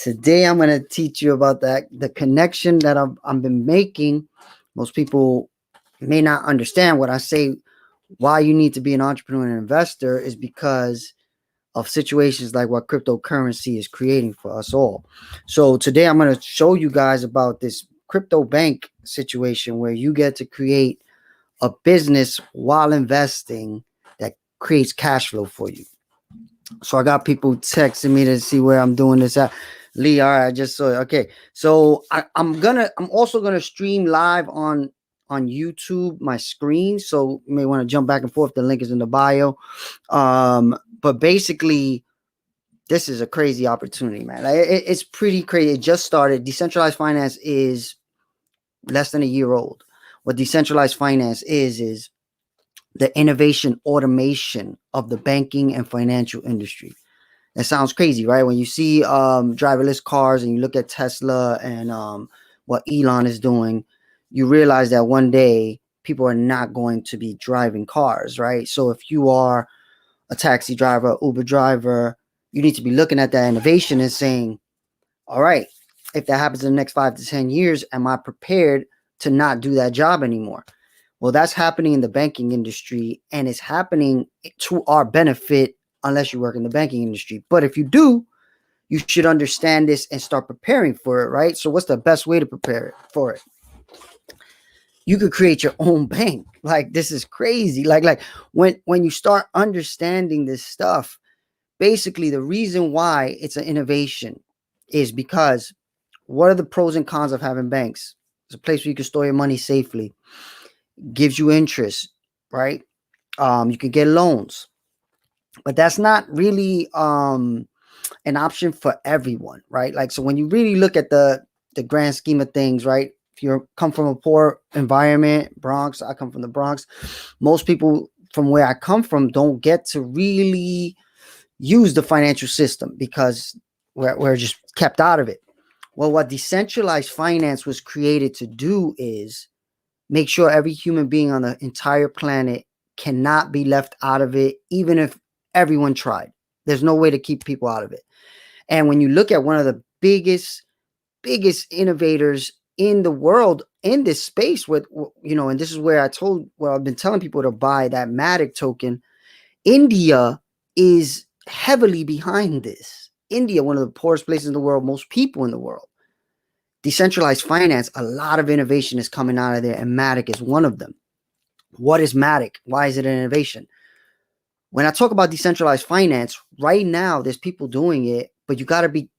Today, I'm going to teach you about the connection that I've been making. Most people may not understand what I say. Why you need to be an entrepreneur and investor is because of situations like what cryptocurrency is creating for us all. So today, I'm going to show you guys about this crypto bank situation where you get to create a business while investing that creates cash flow for you. So I got people texting me to see where I'm doing this at. Lee, all right, I just saw it. Okay, so I'm also gonna stream live on YouTube, my screen. So you may want to jump back and forth. The link is in the bio. But basically, this is a crazy opportunity, man. It's pretty crazy. It just started. Decentralized finance is less than a year old. What decentralized finance is the innovation automation of the banking and financial industry. That sounds crazy, right? When you see driverless cars and you look at Tesla and what Elon is doing, you realize that one day people are not going to be driving cars, right? So if you are a taxi driver, Uber driver, you need to be looking at that innovation and saying, all right, if that happens in the next 5 to 10 years, am I prepared to not do that job anymore? Well, that's happening in the banking industry, and it's happening to our benefit unless you work in the banking industry. But if you do, you should understand this and start preparing for it, right? So what's the best way to prepare for it? You could create your own bank. Like, this is crazy. Like when you start understanding this stuff, basically the reason why it's an innovation is because what are the pros and cons of having banks? It's a place where you can store your money safely. Gives you interest, right? You can get loans, but that's not really an option for everyone, right? Like, so when you really look at the grand scheme of things, right? If you come from a poor environment, Bronx, I come from the Bronx. Most people from where I come from don't get to really use the financial system because we're just kept out of it. Well, what decentralized finance was created to do is make sure every human being on the entire planet cannot be left out of it, even if everyone tried. There's no way to keep people out of it. And when you look at one of the biggest innovators in the world in this space with, and this is where I've been telling people to buy that Matic token. India is heavily behind this. India, one of the poorest places in the world, most people in the world. Decentralized finance, a lot of innovation is coming out of there, and Matic is one of them. What is Matic? Why is it an innovation? When I talk about decentralized finance, right now there's people doing it, but you got to be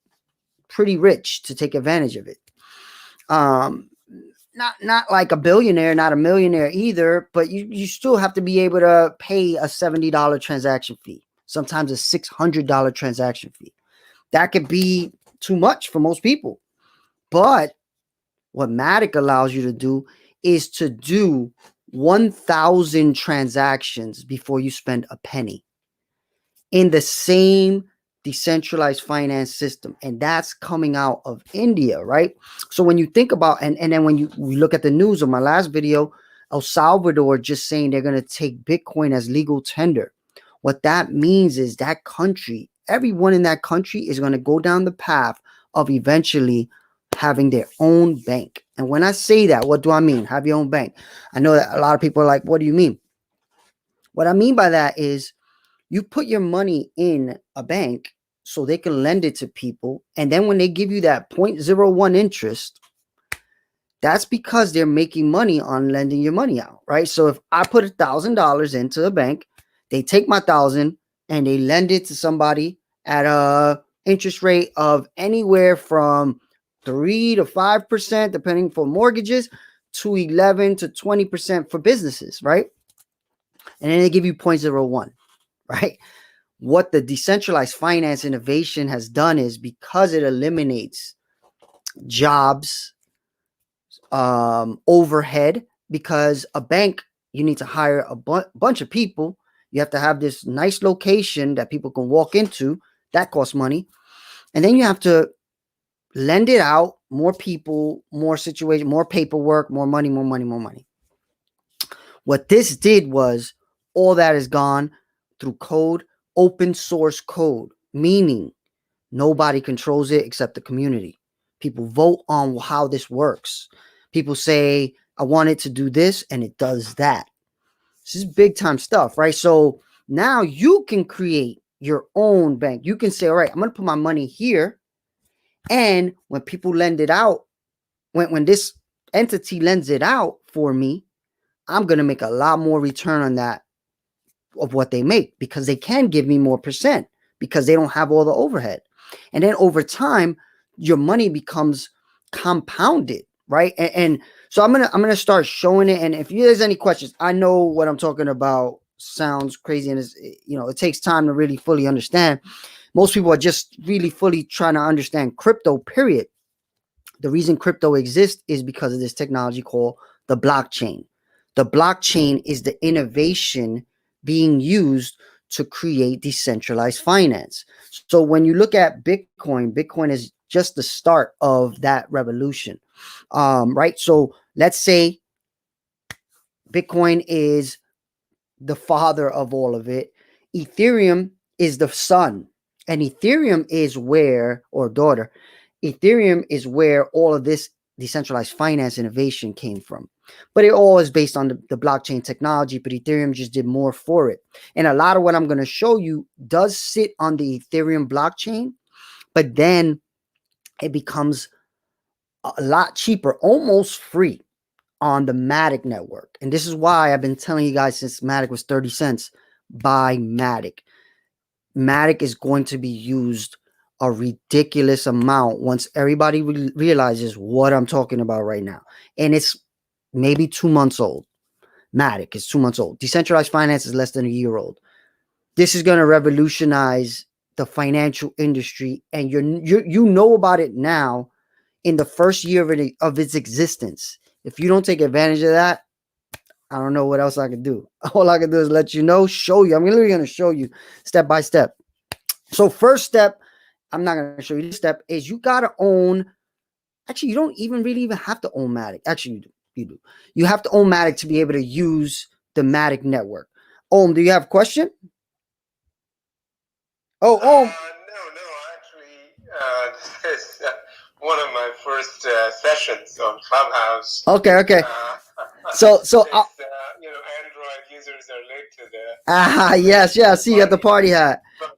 pretty rich to take advantage of it. Not like a billionaire, not a millionaire either, but you still have to be able to pay a $70 transaction fee, sometimes a $600 transaction fee. That could be too much for most people. But what Matic allows you to do is to do 1,000 transactions before you spend a penny in the same decentralized finance system. And that's coming out of India, right? So when you think about, and then when we look at the news of my last video, El Salvador just saying they're going to take Bitcoin as legal tender. What that means is that country, everyone in that country is going to go down the path of eventually having their own bank. And when I say that, what do I mean? Have your own bank. I know that a lot of people are like, what do you mean? What I mean by that is you put your money in a bank so they can lend it to people. And then when they give you that 0.01 interest, that's because they're making money on lending your money out, right? So if I put $1,000 into a bank, they take my 1,000 and they lend it to somebody at a interest rate of anywhere from 3 to 5%, depending for mortgages, to 11 to 20% for businesses, right? And then they give you 0.01, right? What the decentralized finance innovation has done is, because it eliminates jobs, overhead, because a bank, you need to hire a bunch of people. You have to have this nice location that people can walk into. That costs money. And then you have to lend it out, more people, more situation, more paperwork, more money. What this did was all that is gone through code, open source code, meaning Nobody controls it except the community. People vote on how this works. People say, I want it to do this, and it does that. This is big time stuff, right? So now you can create your own bank. You can say, all right, I'm going to put my money here. And when people lend it out, when this entity lends it out for me, I'm going to make a lot more return on that of what they make, because they can give me more percent because they don't have all the overhead. And then over time, your money becomes compounded, right? And so I'm gonna start showing it. And if there's any questions, I know what I'm talking about sounds crazy, and it takes time to really fully understand. Most people are just really fully trying to understand crypto, period. The reason crypto exists is because of this technology called the blockchain. The blockchain is the innovation being used to create decentralized finance. So when you look at Bitcoin is just the start of that revolution, right? So let's say Bitcoin is the father of all of it. Ethereum is the son, and Ethereum is where, or daughter, Ethereum is where all of this decentralized finance innovation came from. But it all is based on the blockchain technology, but Ethereum just did more for it. And a lot of what I'm going to show you does sit on the Ethereum blockchain, but then it becomes a lot cheaper, almost free, on the Matic network. And this is why I've been telling you guys since Matic was 30 cents, buy Matic. Matic is going to be used a ridiculous amount once everybody realizes what I'm talking about right now. And it's maybe 2 months old. Matic is 2 months old. Decentralized finance is less than a year old. This is going to revolutionize the financial industry, and you know about it now in the first year of its existence. If you don't take advantage of that, I don't know what else I can do. All I can do is let you know, show you. I'm literally going to show you step by step. So first step, I'm not going to show you this step, is you got to own. Actually, you don't even have to own Matic. Actually, you do. You do. You have to own Matic to be able to use the Matic network. Do you have a question? No, actually, this is one of my first sessions on Clubhouse. Okay. So Android users are late to the. Yes. I see you at the party hat. But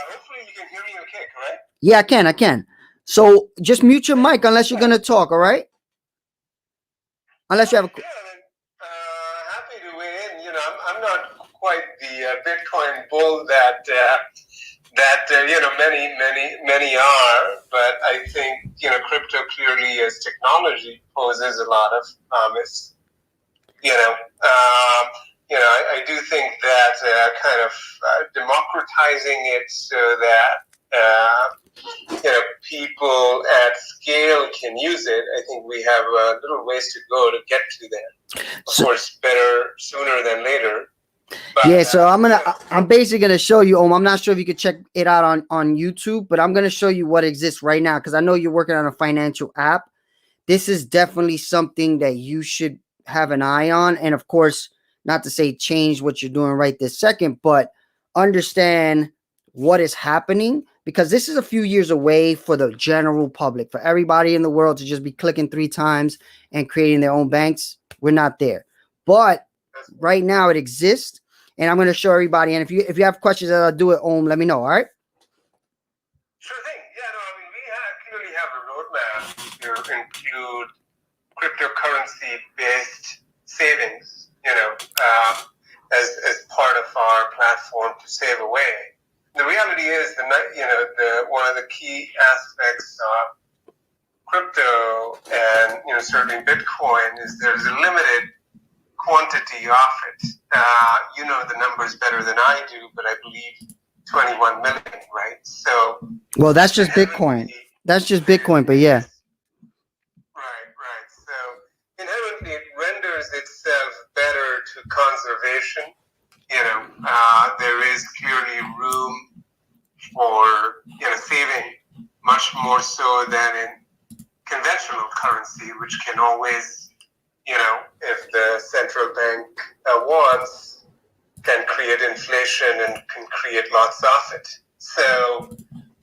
hopefully you can hear me okay, correct? Yeah, I can. So just mute your mic unless you're gonna talk. All right. Unless you have a. Happy to weigh in. I'm not quite the Bitcoin bull that many are, but I think crypto clearly as technology poses a lot of promise. I do think that kind of democratizing it so that people at scale can use it. I think we have a little ways to go to get to that. Of course, better sooner than later. But, yeah, so I'm basically gonna show you. I'm not sure if you could check it out on YouTube, but I'm gonna show you what exists right now because I know you're working on a financial app. This is definitely something that you should have an eye on, and of course, not to say change what you're doing right this second, but understand what is happening, because this is a few years away for the general public, for everybody in the world to just be clicking 3 times and creating their own banks. We're not there, but right now it exists, and I'm going to show everybody. And if you have questions that I'll do it, let me know. All right. Sure thing. Yeah, no, I mean, we clearly have a roadmap to include cryptocurrency-based savings, as part of our platform to save away. The reality is, one of the key aspects of crypto and certainly Bitcoin is there's a limited quantity of it. You know the numbers better than I do, but I believe 21 million, right? So. Well, that's just Bitcoin. That's just Bitcoin, but yeah. Right. So inherently, it renders itself better to conservation. There is clearly room for saving much more so than in conventional currency, which can always, if the central bank wants, can create inflation and can create lots of it. So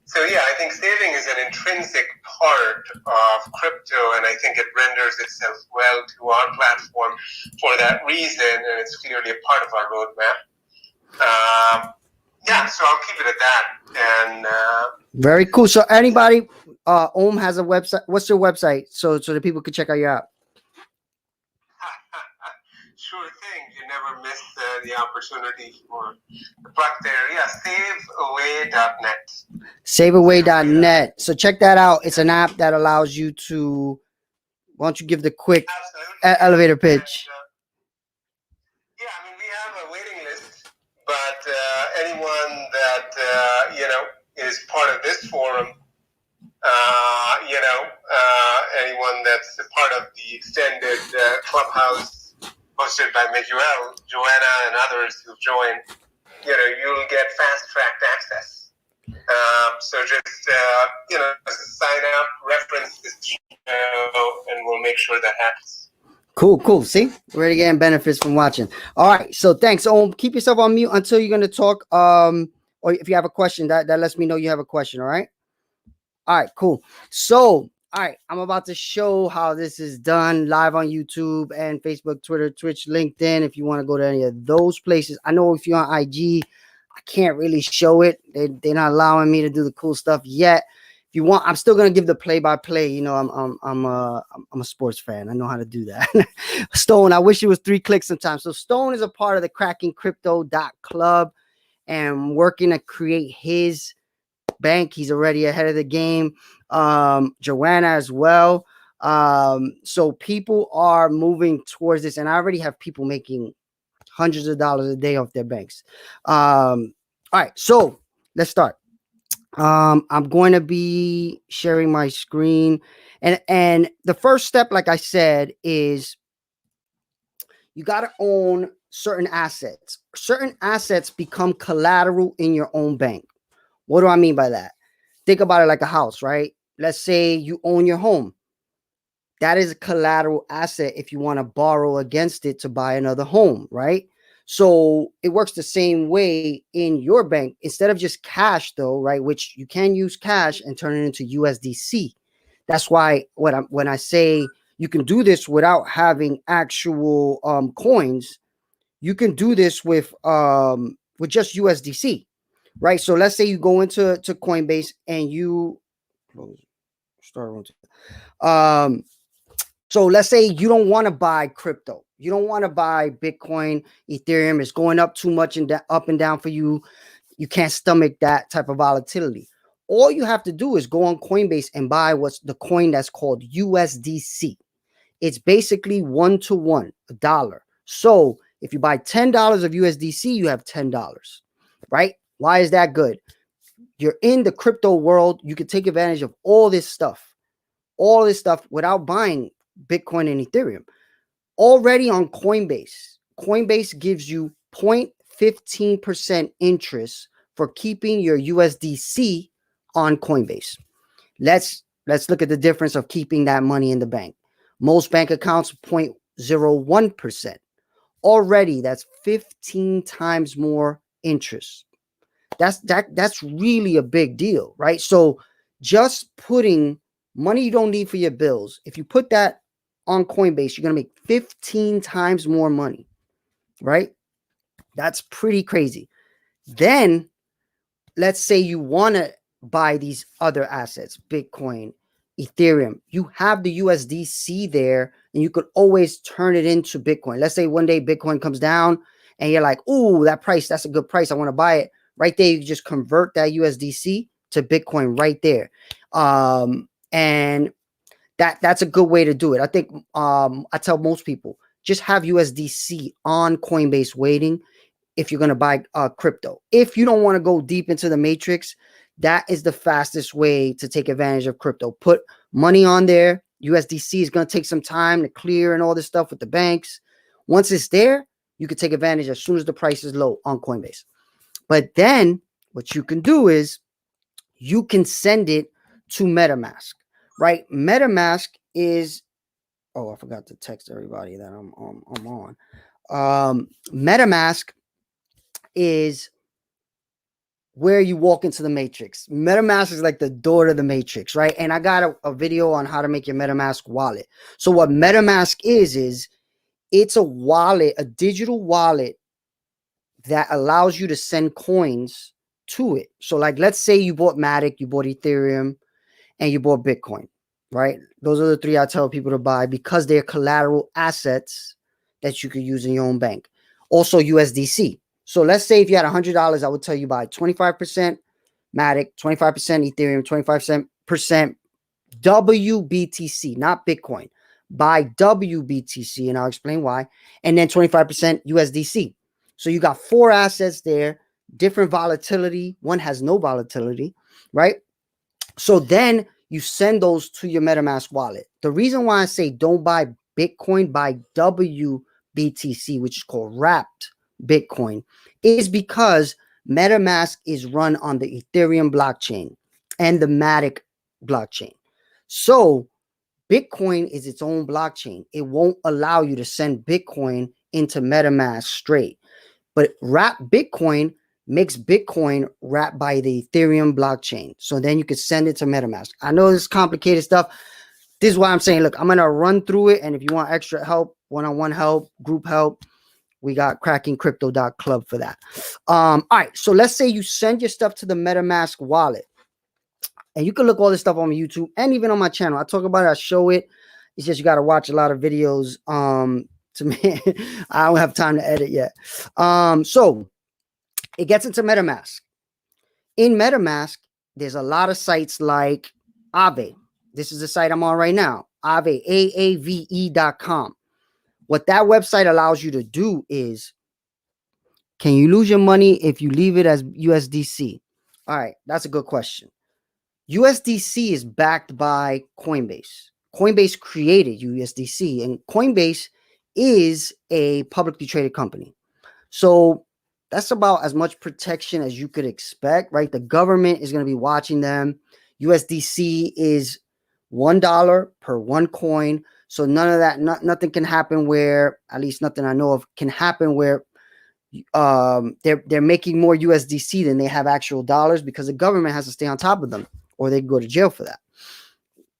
So yeah, I think saving is an intrinsic part of crypto, and I think it renders itself well to our platform for that reason, and it's clearly a part of our roadmap. Yeah, so I'll keep it at that. And very cool. So anybody, Ohm has a website. What's your website? So that people can check out your app. Sure thing. You never miss the opportunity for the plug there. Yeah, saveaway.net. Saveaway.net. So check that out. It's an app that allows you to. Why don't you give the quick elevator pitch? Yeah, I mean, we have a waiting list, but anyone that is part of this forum, anyone that's a part of the extended Clubhouse hosted by Miguel, Joanna, and others who've joined, you'll get fast-tracked access. So just sign up, reference this show, and we'll make sure that happens. Cool. See, we're already getting benefits from watching. All right, so thanks. Keep yourself on mute until you're gonna talk. Or if you have a question, that lets me know you have a question. All right. All right, cool. So, all right, I'm about to show how this is done live on YouTube and Facebook, Twitter, Twitch, LinkedIn. If you want to go to any of those places, I know if you're on IG, I can't really show it. They're not allowing me to do the cool stuff yet. If you want, I'm still gonna give the play-by-play. You know, I'm a sports fan. I know how to do that. Stone, I wish it was 3 clicks sometimes. So Stone is a part of the crackingcrypto.club and working to create his bank. He's already ahead of the game. Joanna as well. So people are moving towards this, and I already have people making hundreds of dollars a day off their banks. All right, so let's start. I'm going to be sharing my screen, and the first step, like I said, is you got to own certain assets. Certain assets become collateral in your own bank. What do I mean by that? Think about it like a house, right? Let's say you own your home. That is a collateral asset if you want to borrow against it to buy another home, right? So it works the same way in your bank. Instead of just cash, though, right, which you can use cash and turn it into USDC. That's why when I say you can do this without having actual coins, you can do this with just USDC. Right. So let's say you go into Coinbase and you start. So let's say you don't want to buy crypto. You don't want to buy Bitcoin, Ethereum. It's going up too much and up and down for you. You can't stomach that type of volatility. All you have to do is go on Coinbase and buy what's the coin that's called USDC. It's basically 1-to-1, $1. So if you buy $10 of USDC, you have $10, right? Why is that good? You're in the crypto world. You can take advantage of all this stuff without buying Bitcoin and Ethereum. Already on Coinbase, Coinbase gives you 0.15% interest for keeping your USDC on Coinbase. Let's look at the difference of keeping that money in the bank. Most bank accounts 0.01%. Already that's 15 times more interest. That's really a big deal, right? So just putting money you don't need for your bills, if you put that on Coinbase, you're going to make 15 times more money, right? That's pretty crazy. Then let's say you want to buy these other assets, Bitcoin, Ethereum. You have the USDC there and you could always turn it into Bitcoin. Let's say one day Bitcoin comes down and you're like, "Ooh, that price, that's a good price. I want to buy it." Right there, you can just convert that USDC to Bitcoin right there. And that's a good way to do it. I think I tell most people just have USDC on Coinbase waiting if you're going to buy crypto. If you don't want to go deep into the matrix, that is the fastest way to take advantage of crypto. Put money on there. USDC is going to take some time to clear and all this stuff with the banks. Once it's there, you can take advantage as soon as the price is low on Coinbase. But then what you can do is you can send it to Metamask, right? Metamask is, oh, I forgot to text everybody that I'm on. Metamask is where you walk into the matrix. MetaMask is like the door to the matrix, right? And I got a video on how to make your MetaMask wallet. So what MetaMask is it's a wallet, a digital wallet that allows you to send coins to it. So like, let's say you bought Matic, you bought Ethereum, and you bought Bitcoin, right? Those are the three I tell people to buy because they're collateral assets that you could use in your own bank. Also USDC. So let's say if you had $100, I would tell you buy 25% Matic, 25% Ethereum, 25% WBTC, not Bitcoin. Buy WBTC, and I'll explain why. And then 25% USDC. So you got 4 assets there, different volatility. One has no volatility, right? So then you send those to your MetaMask wallet. The reason why I say don't buy Bitcoin, buy WBTC, which is called wrapped Bitcoin, is because MetaMask is run on the Ethereum blockchain and the Matic blockchain. So Bitcoin is its own blockchain. It won't allow you to send Bitcoin into MetaMask straight. But wrap Bitcoin makes Bitcoin wrapped by the Ethereum blockchain. So then you can send it to MetaMask. I know this is complicated stuff. This is why I'm saying, look, I'm going to run through it. And if you want extra help, one-on-one help, group help, we got crackingcrypto.club for that. All right. So let's say you send your stuff to the MetaMask wallet. And you can look all this stuff on YouTube and even on my channel. I talk about it. I show it. It's just you got to watch a lot of videos. To me, I don't have time to edit yet. So it gets into MetaMask. In MetaMask, there's a lot of sites like Aave. This is the site I'm on right now. Aave, AAVE.com. What that website allows you to do is, can you lose your money if you leave it as USDC? All right, that's a good question. USDC is backed by Coinbase. Coinbase created USDC, and Coinbase is a publicly traded company. So that's about as much protection as you could expect, right? The government is going to be watching them. USDC is $1 per one coin. So none of that, nothing can happen where, at least nothing I know of, can happen where they're making more USDC than they have actual dollars, because the government has to stay on top of them, or they can go to jail for that.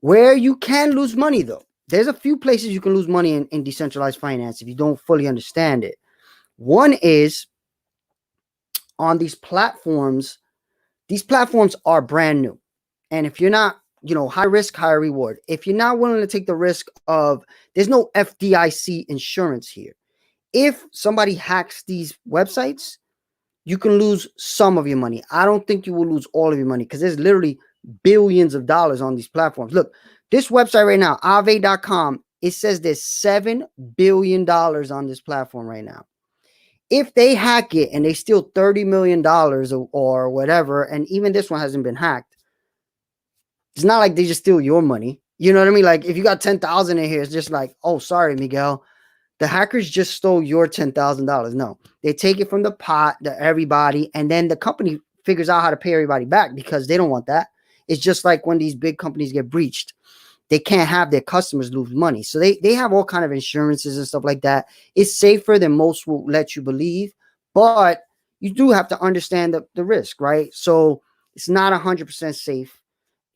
Where you can lose money, though, there's a few places you can lose money in decentralized finance if you don't fully understand it. One is on these platforms. These platforms are brand new. And if you're not, high risk, high reward. If you're not willing to take the risk of, there's no FDIC insurance here. If somebody hacks these websites, you can lose some of your money. I don't think you will lose all of your money, because there's literally billions of dollars on these platforms. Look, this website right now, Aave.com, it says there's $7 billion on this platform right now. If they hack it and they steal $30 million or whatever, and even this one hasn't been hacked, it's not like they just steal your money. You know what I mean? Like if you got 10,000 in here, it's just like, oh, sorry, Miguel. The hackers just stole your $10,000. No, they take it from the pot to everybody, and then the company figures out how to pay everybody back, because they don't want that. It's just like when these big companies get breached. They can't have their customers lose money. So they have all kind of insurances and stuff like that. It's safer than most will let you believe, but you do have to understand the risk, right? So it's not 100% safe.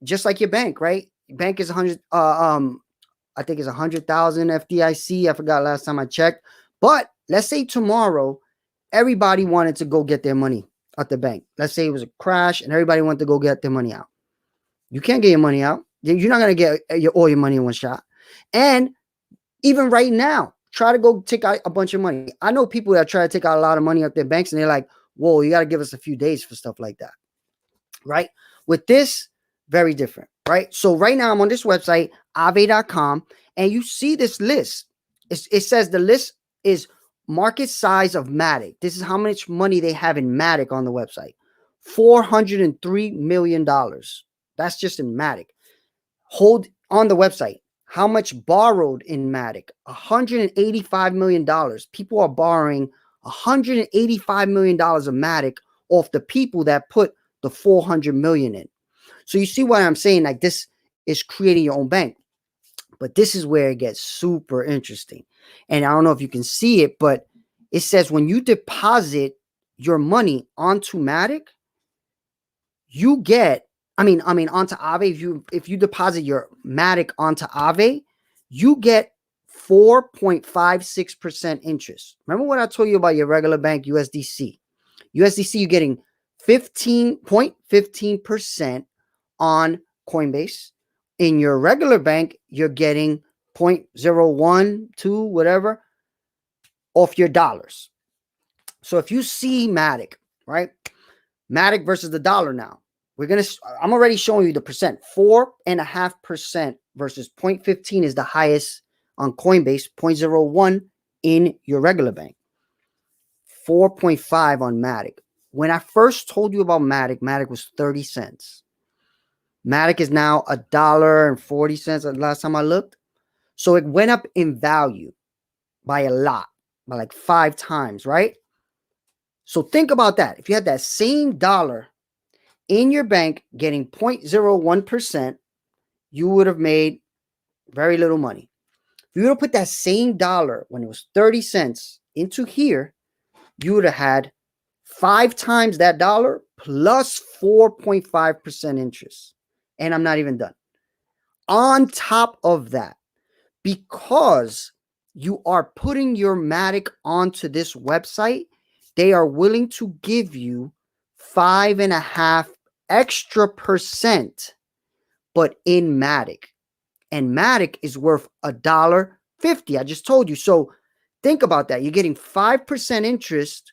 Just like your bank, right? Your bank is 100, I think it's 100,000 FDIC. I forgot last time I checked. But let's say tomorrow, everybody wanted to go get their money at the bank. Let's say it was a crash and everybody wanted to go get their money out. You can't get your money out. You're not going to get all your money in one shot. And even right now, try to go take out a bunch of money. I know people that try to take out a lot of money at their banks, and they're like, whoa, you got to give us a few days for stuff like that, right? With this, very different, right? So right now I'm on this website, Aave.com, and you see this list. It says the list is market size of Matic. This is how much money they have in Matic on the website. $403 million. That's just in Matic. Hold on the website. How much borrowed in Matic? $185 million. People are borrowing $185 million of Matic off the people that put the 400 million in. So you see what I'm saying? Like, this is creating your own bank. But this is where it gets super interesting. And I don't know if you can see it, but it says when you deposit your money onto Matic, you get, onto Aave, if you deposit your Matic onto Aave, you get 4.56% interest. Remember what I told you about your regular bank USDC? USDC, you're getting 15.15% on Coinbase. In your regular bank, you're getting 0.012, whatever, off your dollars. So if you see Matic, right? Matic versus the dollar now. I'm already showing you the percent. 4.5% versus 0.15 is the highest on Coinbase, 0.01 in your regular bank. 4.5 on Matic. When I first told you about Matic, Matic was 30 cents. Matic is now $1.40 last time I looked. So it went up in value by a lot, by like 5 times, right? So think about that. If you had that same dollar in your bank getting 0.01%, you would have made very little money. If you would have put that same dollar when it was 30 cents into here, you would have had 5 times that dollar plus 4.5% interest. And I'm not even done. On top of that, because you are putting your Matic onto this website, they are willing to give you 5.5 extra percent, but in Matic. And Matic is worth $1.50. I just told you. So think about that. You're getting 5% interest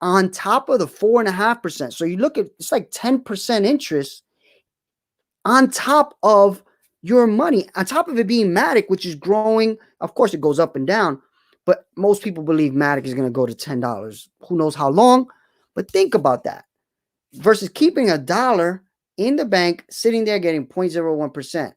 on top of the 4.5%. So you look at, it's like 10% interest on top of your money, on top of it being Matic, which is growing. Of course, it goes up and down, but most people believe Matic is going to go to $10. Who knows how long? But think about that versus keeping $1 in the bank, sitting there getting 0.01%.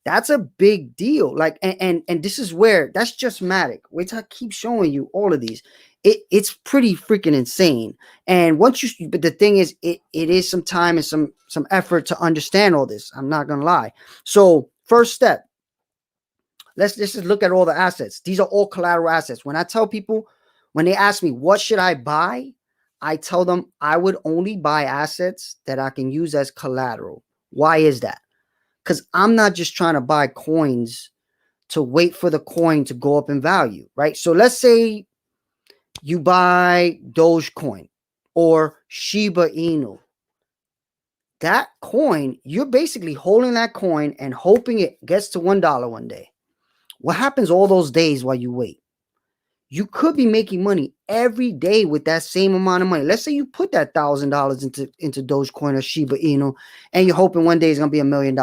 That's a big deal. Like, and this is where, that's just Matic. Wait till I keep showing you all of these. It's pretty freaking insane. And once you, but the thing is, it is some time and some effort to understand all this. I'm not gonna lie. So first step, let's just look at all the assets. These are all collateral assets. When I tell people, when they ask me what should I buy, I tell them I would only buy assets that I can use as collateral. Why is that? Because I'm not just trying to buy coins to wait for the coin to go up in value, right? So let's say you buy Dogecoin or Shiba Inu. That coin, you're basically holding that coin and hoping it gets to $1 one day. What happens all those days while you wait? You could be making money every day with that same amount of money. Let's say you put that $1,000 into Dogecoin or Shiba Inu, and you're hoping one day it's going to be $1 million.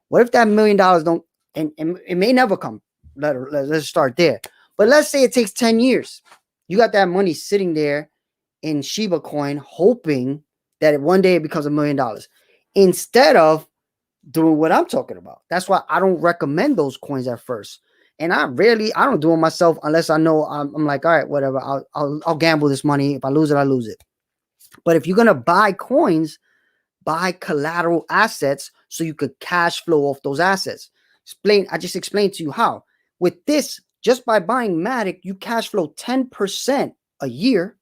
What if that $1 million don't, and it may never come. Let's start there. But let's say it takes 10 years. You got that money sitting there in Shiba coin, hoping that one day it becomes $1 million instead of doing what I'm talking about. That's why I don't recommend those coins at first. And I don't do it myself unless I know I'm like, all right, whatever. I'll gamble this money. If I lose it, I lose it. But if you're going to buy coins, buy collateral assets so you could cash flow off those assets. I just explained to you how. With this, just by buying Matic, you cash flow 10% a year.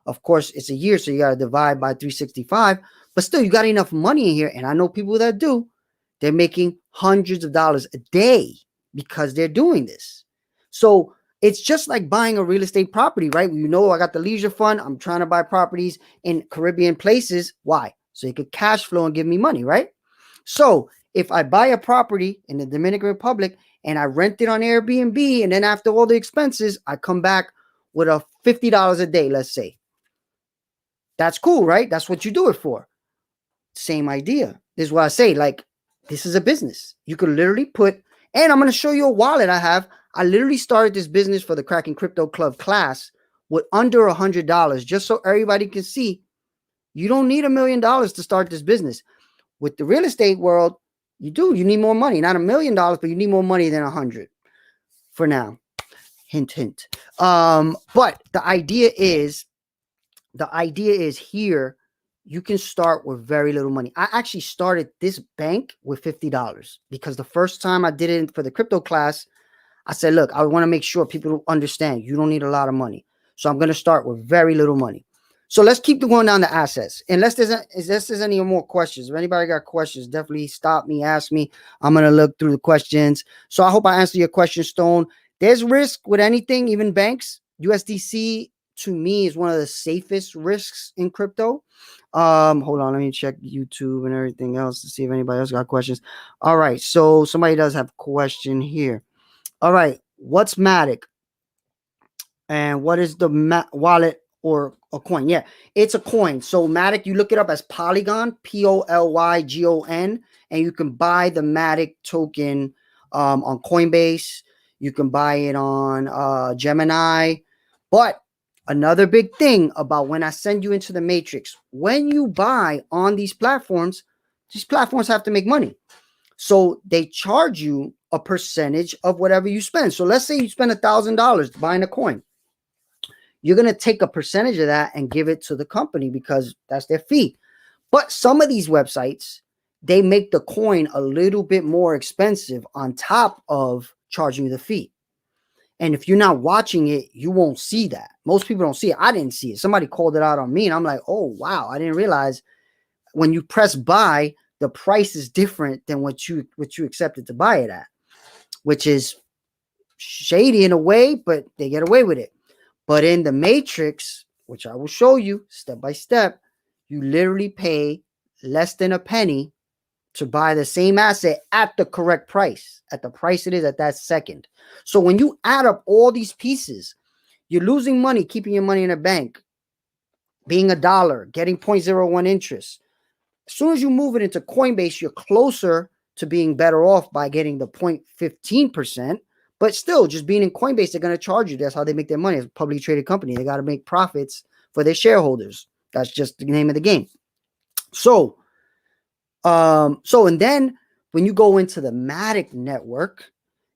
Of course, it's a year, so you got to divide by 365. But still, you got enough money in here. And I know people that do. They're making hundreds of dollars a day because they're doing this. So it's just like buying a real estate property, right? You know, I got the leisure fund. I'm trying to buy properties in Caribbean places. Why? So you could cash flow and give me money, right? So if I buy a property in the Dominican Republic and I rent it on Airbnb, and then after all the expenses, I come back with a $50 a day, let's say. That's cool, right? That's what you do it for. Same idea. This is what I say, like, this is a business. You could literally put, and I'm going to show you a wallet I have. I literally started this business for the Cracking Crypto Club class with under $100, just so everybody can see you don't need $1 million to start this business. With the real estate world, you need more money. Not $1 million, but you need more money than 100 for now. Hint, hint. But the idea is here, you can start with very little money. I actually started this bank with $50 because the first time I did it for the crypto class, I said, look, I want to make sure people understand you don't need a lot of money. So I'm going to start with very little money. So let's keep going down the assets. Unless there's any more questions. If anybody got questions, definitely stop me, ask me. I'm going to look through the questions. So I hope I answered your question, Stone. There's risk with anything, even banks. USDC, to me, is one of the safest risks in crypto. Hold on, let me check YouTube and everything else to see if anybody else got questions. All right, so somebody does have a question here. All right, what's Matic? And what is the wallet or a coin? Yeah, it's a coin. So Matic, you look it up as Polygon, Polygon, and you can buy the Matic token on Coinbase. You can buy it on Gemini. But another big thing about when I send you into the matrix, when you buy on these platforms have to make money. So they charge you a percentage of whatever you spend. So let's say you spend $1,000 buying a coin. You're going to take a percentage of that and give it to the company because that's their fee. But some of these websites, they make the coin a little bit more expensive on top of charging you the fee. And if you're not watching it, you won't see that. Most people don't see it. I didn't see it. Somebody called it out on me, and I'm like, oh, wow, I didn't realize when you press buy, the price is different than what you accepted to buy it at, which is shady in a way, but they get away with it. But in the matrix, which I will show you step by step, you literally pay less than a penny to buy the same asset at the correct price, at the price it is at that second. So when you add up all these pieces, you're losing money, keeping your money in a bank, being $1, getting 0.01 interest. As soon as you move it into Coinbase, you're closer to being better off by getting the 0.15%. But still, just being in Coinbase, they're going to charge you. That's how they make their money. As a publicly traded company, they got to make profits for their shareholders. That's just the name of the game. So, and then when you go into the Matic network,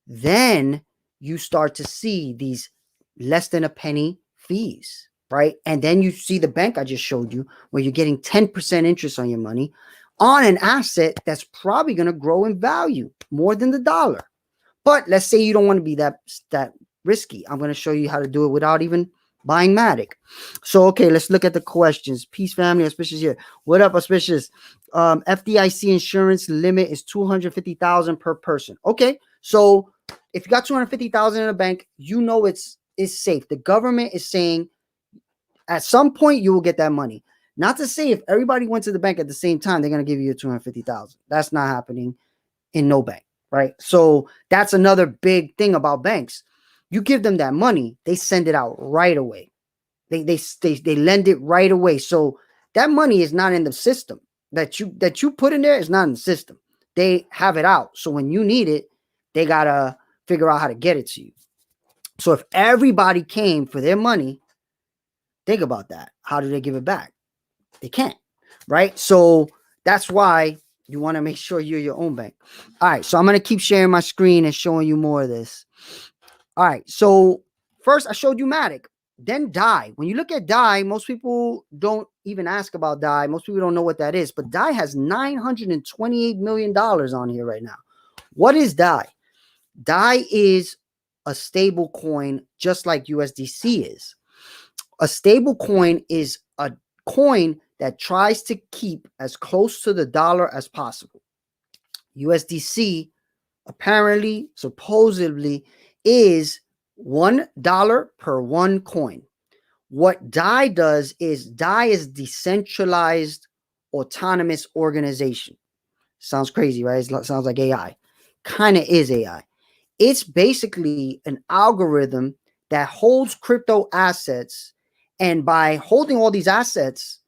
then you start to see these less than a penny fees, right? And then you see the bank I just showed you, where you're getting 10% interest on your money on an asset that's probably going to grow in value more than the dollar. But let's say you don't want to be that risky. I'm going to show you how to do it without even buying Matic. So, okay, let's look at the questions. Peace, family, auspicious here. What up, auspicious? FDIC insurance limit is $250,000 per person. Okay, so if you got $250,000 in a bank, you know it's safe. The government is saying at some point you will get that money. Not to say if everybody went to the bank at the same time, they're going to give you $250,000. That's not happening in no bank. Right. So that's another big thing about banks. You give them that money, they send it out right away. They lend it right away. So that money is not in the system that you put in there is not in the system. They have it out. So when you need it, they got to figure out how to get it to you. So if everybody came for their money, think about that. How do they give it back? They can't. Right. So that's why you want to make sure you're your own bank. All right, so I'm going to keep sharing my screen and showing you more of this. All right, so first I showed you Matic, then DAI. When you look at DAI, most people don't even ask about DAI. Most people don't know what that is, but DAI has $928 million on here right now. What is DAI? DAI is a stable coin just like USDC is. A stable coin is a coin that tries to keep as close to the dollar as possible. USDC apparently, supposedly, is $1 per one coin. What DAI does is DAI is decentralized autonomous organization. Sounds crazy, right? It sounds like AI. Kind of is AI. It's basically an algorithm that holds crypto assets, and by holding all these assets,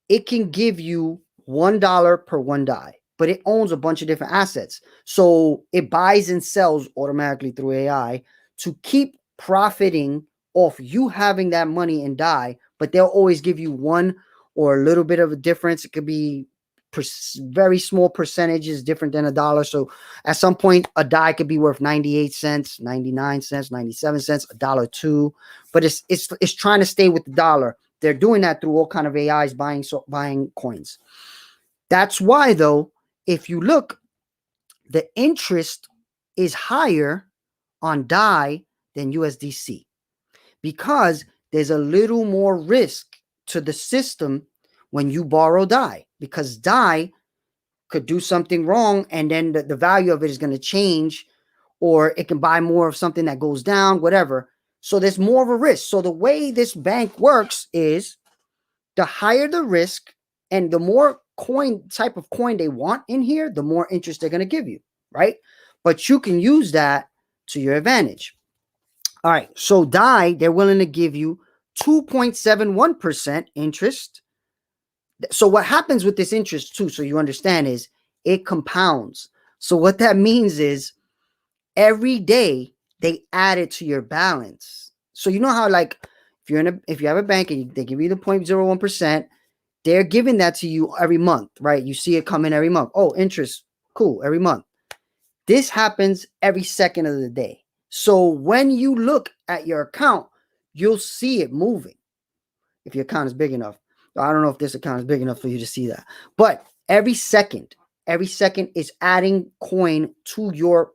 it can give you $1 per one DAI, but it owns a bunch of different assets. So it buys and sells automatically through AI to keep profiting off you having that money in DAI, but they'll always give you one or a little bit of a difference. It could be very small percentages different than a dollar. So at some point, a DAI could be worth 98 cents, 99 cents, 97 cents, $1.02, but it's trying to stay with the dollar. They're doing that through all kind of AIs buying coins. That's why, though, if you look, the interest is higher on DAI than USDC because there's a little more risk to the system when you borrow DAI, because DAI could do something wrong and then the value of it is going to change, or it can buy more of something that goes down, whatever. So there's more of a risk. So the way this bank works is the higher the risk and the more type of coin they want in here, the more interest they're going to give you, right? But you can use that to your advantage. All right, so DAI, they're willing to give you 2.71% interest. So what happens with this interest too, so you understand, is it compounds. So what that means is every day they add it to your balance. So you know how, like, if you have a bank and they give you the 0.01%, they're giving that to you every month, right? You see it come in every month. Oh, interest, cool, every month. This happens every second of the day. So when you look at your account, you'll see it moving if your account is big enough. I don't know if this account is big enough for you to see that, but every second is adding coin to your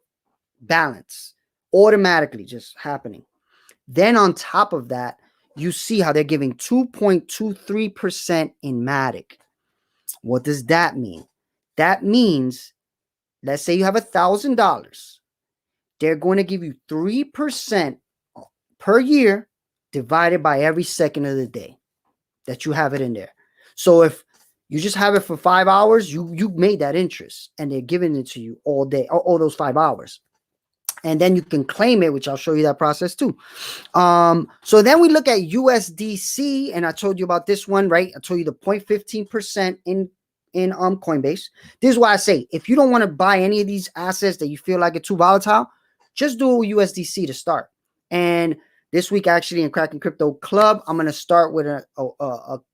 balance automatically, just happening. Then on top of that, you see how they're giving 2.23% in Matic. What does that mean? That means, let's say you have $1,000. They're going to give you 3% per year divided by every second of the day that you have it in there. So if you just have it for 5 hours, you made that interest and they're giving it to you all day, all those 5 hours. And then you can claim it, which I'll show you that process too. So then we look at USDC, and I told you about this one, right? I told you the 0.15% in Coinbase. This is why I say, if you don't want to buy any of these assets that you feel like are too volatile, just do it with USDC to start. And this week, actually, in Cracking Crypto Club, I'm going to start with a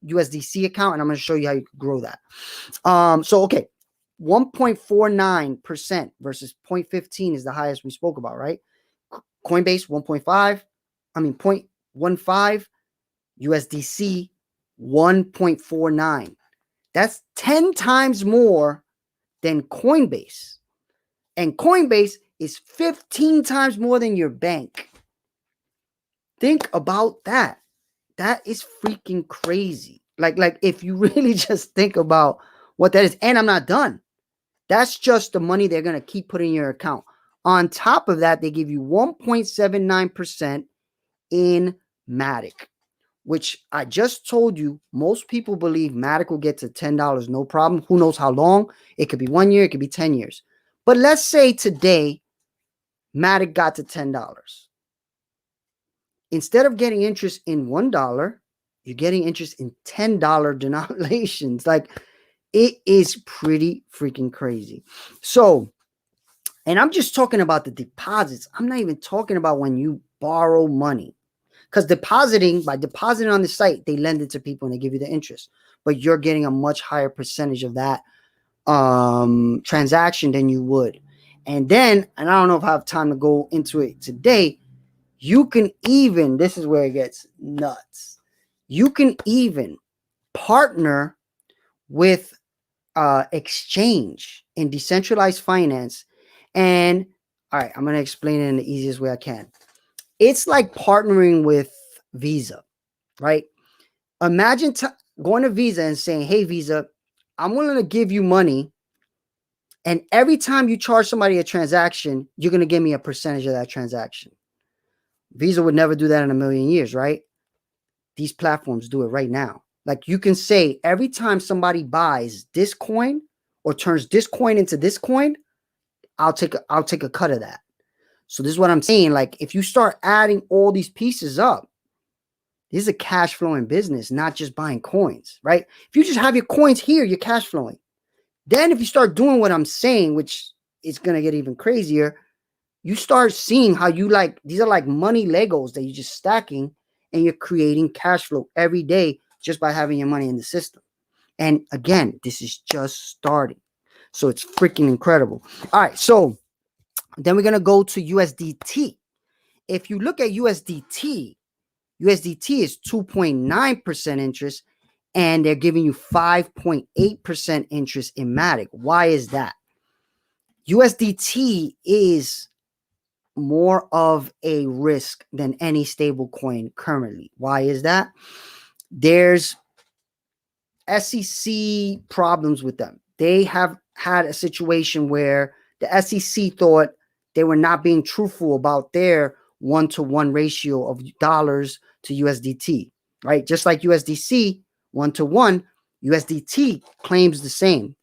USDC account, and I'm going to show you how you can grow that. So, okay, 1.49% versus 0.15 is the highest we spoke about, right? Coinbase 0.15, USDC 1.49. That's 10 times more than Coinbase. And Coinbase is 15 times more than your bank. Think about that. That is freaking crazy. Like if you really just think about what that is, and I'm not done. That's just the money they're going to keep putting in your account. On top of that, they give you 1.79% in Matic, which I just told you, most people believe Matic will get to $10, no problem. Who knows how long? It could be 1 year, it could be 10 years. But let's say today, Matic got to $10. Instead of getting interest in $1, you're getting interest in $10 denominations. Like, it is pretty freaking crazy. So, and I'm just talking about the deposits. I'm not even talking about when you borrow money. Because by depositing on the site, they lend it to people and they give you the interest. But you're getting a much higher percentage of that transaction than you would. And then, and I don't know if I have time to go into it today, you can even, this is where it gets nuts. You can even partner with exchange in decentralized finance. And all right, I'm going to explain it in the easiest way I can. It's like partnering with Visa, right? Imagine going to Visa and saying, hey, Visa, I'm willing to give you money. And every time you charge somebody a transaction, you're going to give me a percentage of that transaction. Visa would never do that in a million years, right? These platforms do it right now. Like, you can say every time somebody buys this coin or turns this coin into this coin, I'll take a cut of that. So this is what I'm saying. Like, if you start adding all these pieces up, this is a cash flowing business, not just buying coins, right? If you just have your coins here, you're cash flowing. Then if you start doing what I'm saying, which is going to get even crazier, you start seeing how these are like money Legos that you're just stacking, and you're creating cash flow every day just by having your money in the system. And again, this is just starting. So it's freaking incredible. All right. So then we're going to go to USDT. If you look at USDT is 2.9% interest, and they're giving you 5.8% interest in Matic. Why is that? USDT is more of a risk than any stable coin currently. Why is that? There's SEC problems with them. They have had a situation where the SEC thought they were not being truthful about their 1-to-1 ratio of dollars to USDT, right? Just like USDC 1-to-1, USDT claims the same.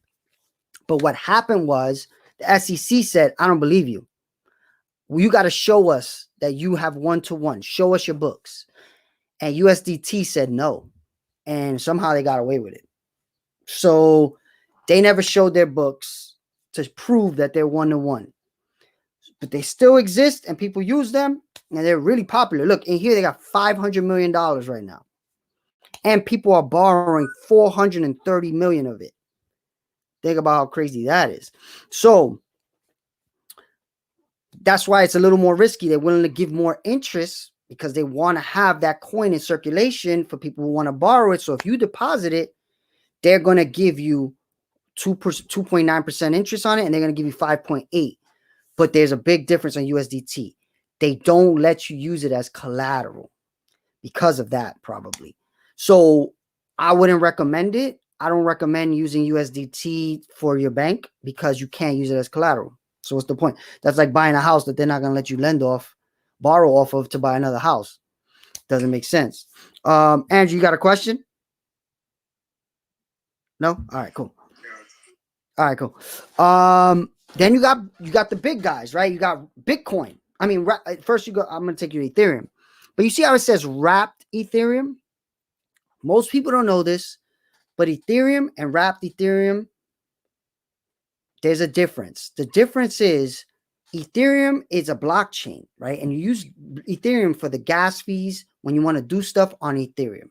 But what happened was the SEC said, I don't believe you. Well, you got to show us that you have 1-to-1. Show us your books. And USDT said no. And somehow they got away with it. So they never showed their books to prove that they're 1-to-1. But they still exist and people use them and they're really popular. Look, in here they got $500 million right now. And people are borrowing 430 million of it. Think about how crazy that is. So that's why it's a little more risky. They're willing to give more interest because they want to have that coin in circulation for people who want to borrow it. So if you deposit it, they're going to give you 2.9% interest on it, and they're going to give you 5.8. But there's a big difference on USDT. They don't let you use it as collateral because of that, probably. So I wouldn't recommend it. I don't recommend using USDT for your bank because you can't use it as collateral. So what's the point? That's like buying a house that they're not going to let you borrow off of to buy another house. Doesn't make sense. Andrew, you got a question? No? All right, cool. All right, cool. Then you got the big guys, right? You got Bitcoin. I mean, first I'm going to take you to Ethereum. But you see how it says wrapped Ethereum? Most people don't know this, but Ethereum and wrapped Ethereum, there's a difference. The difference is Ethereum is a blockchain, right? And you use Ethereum for the gas fees when you want to do stuff on Ethereum.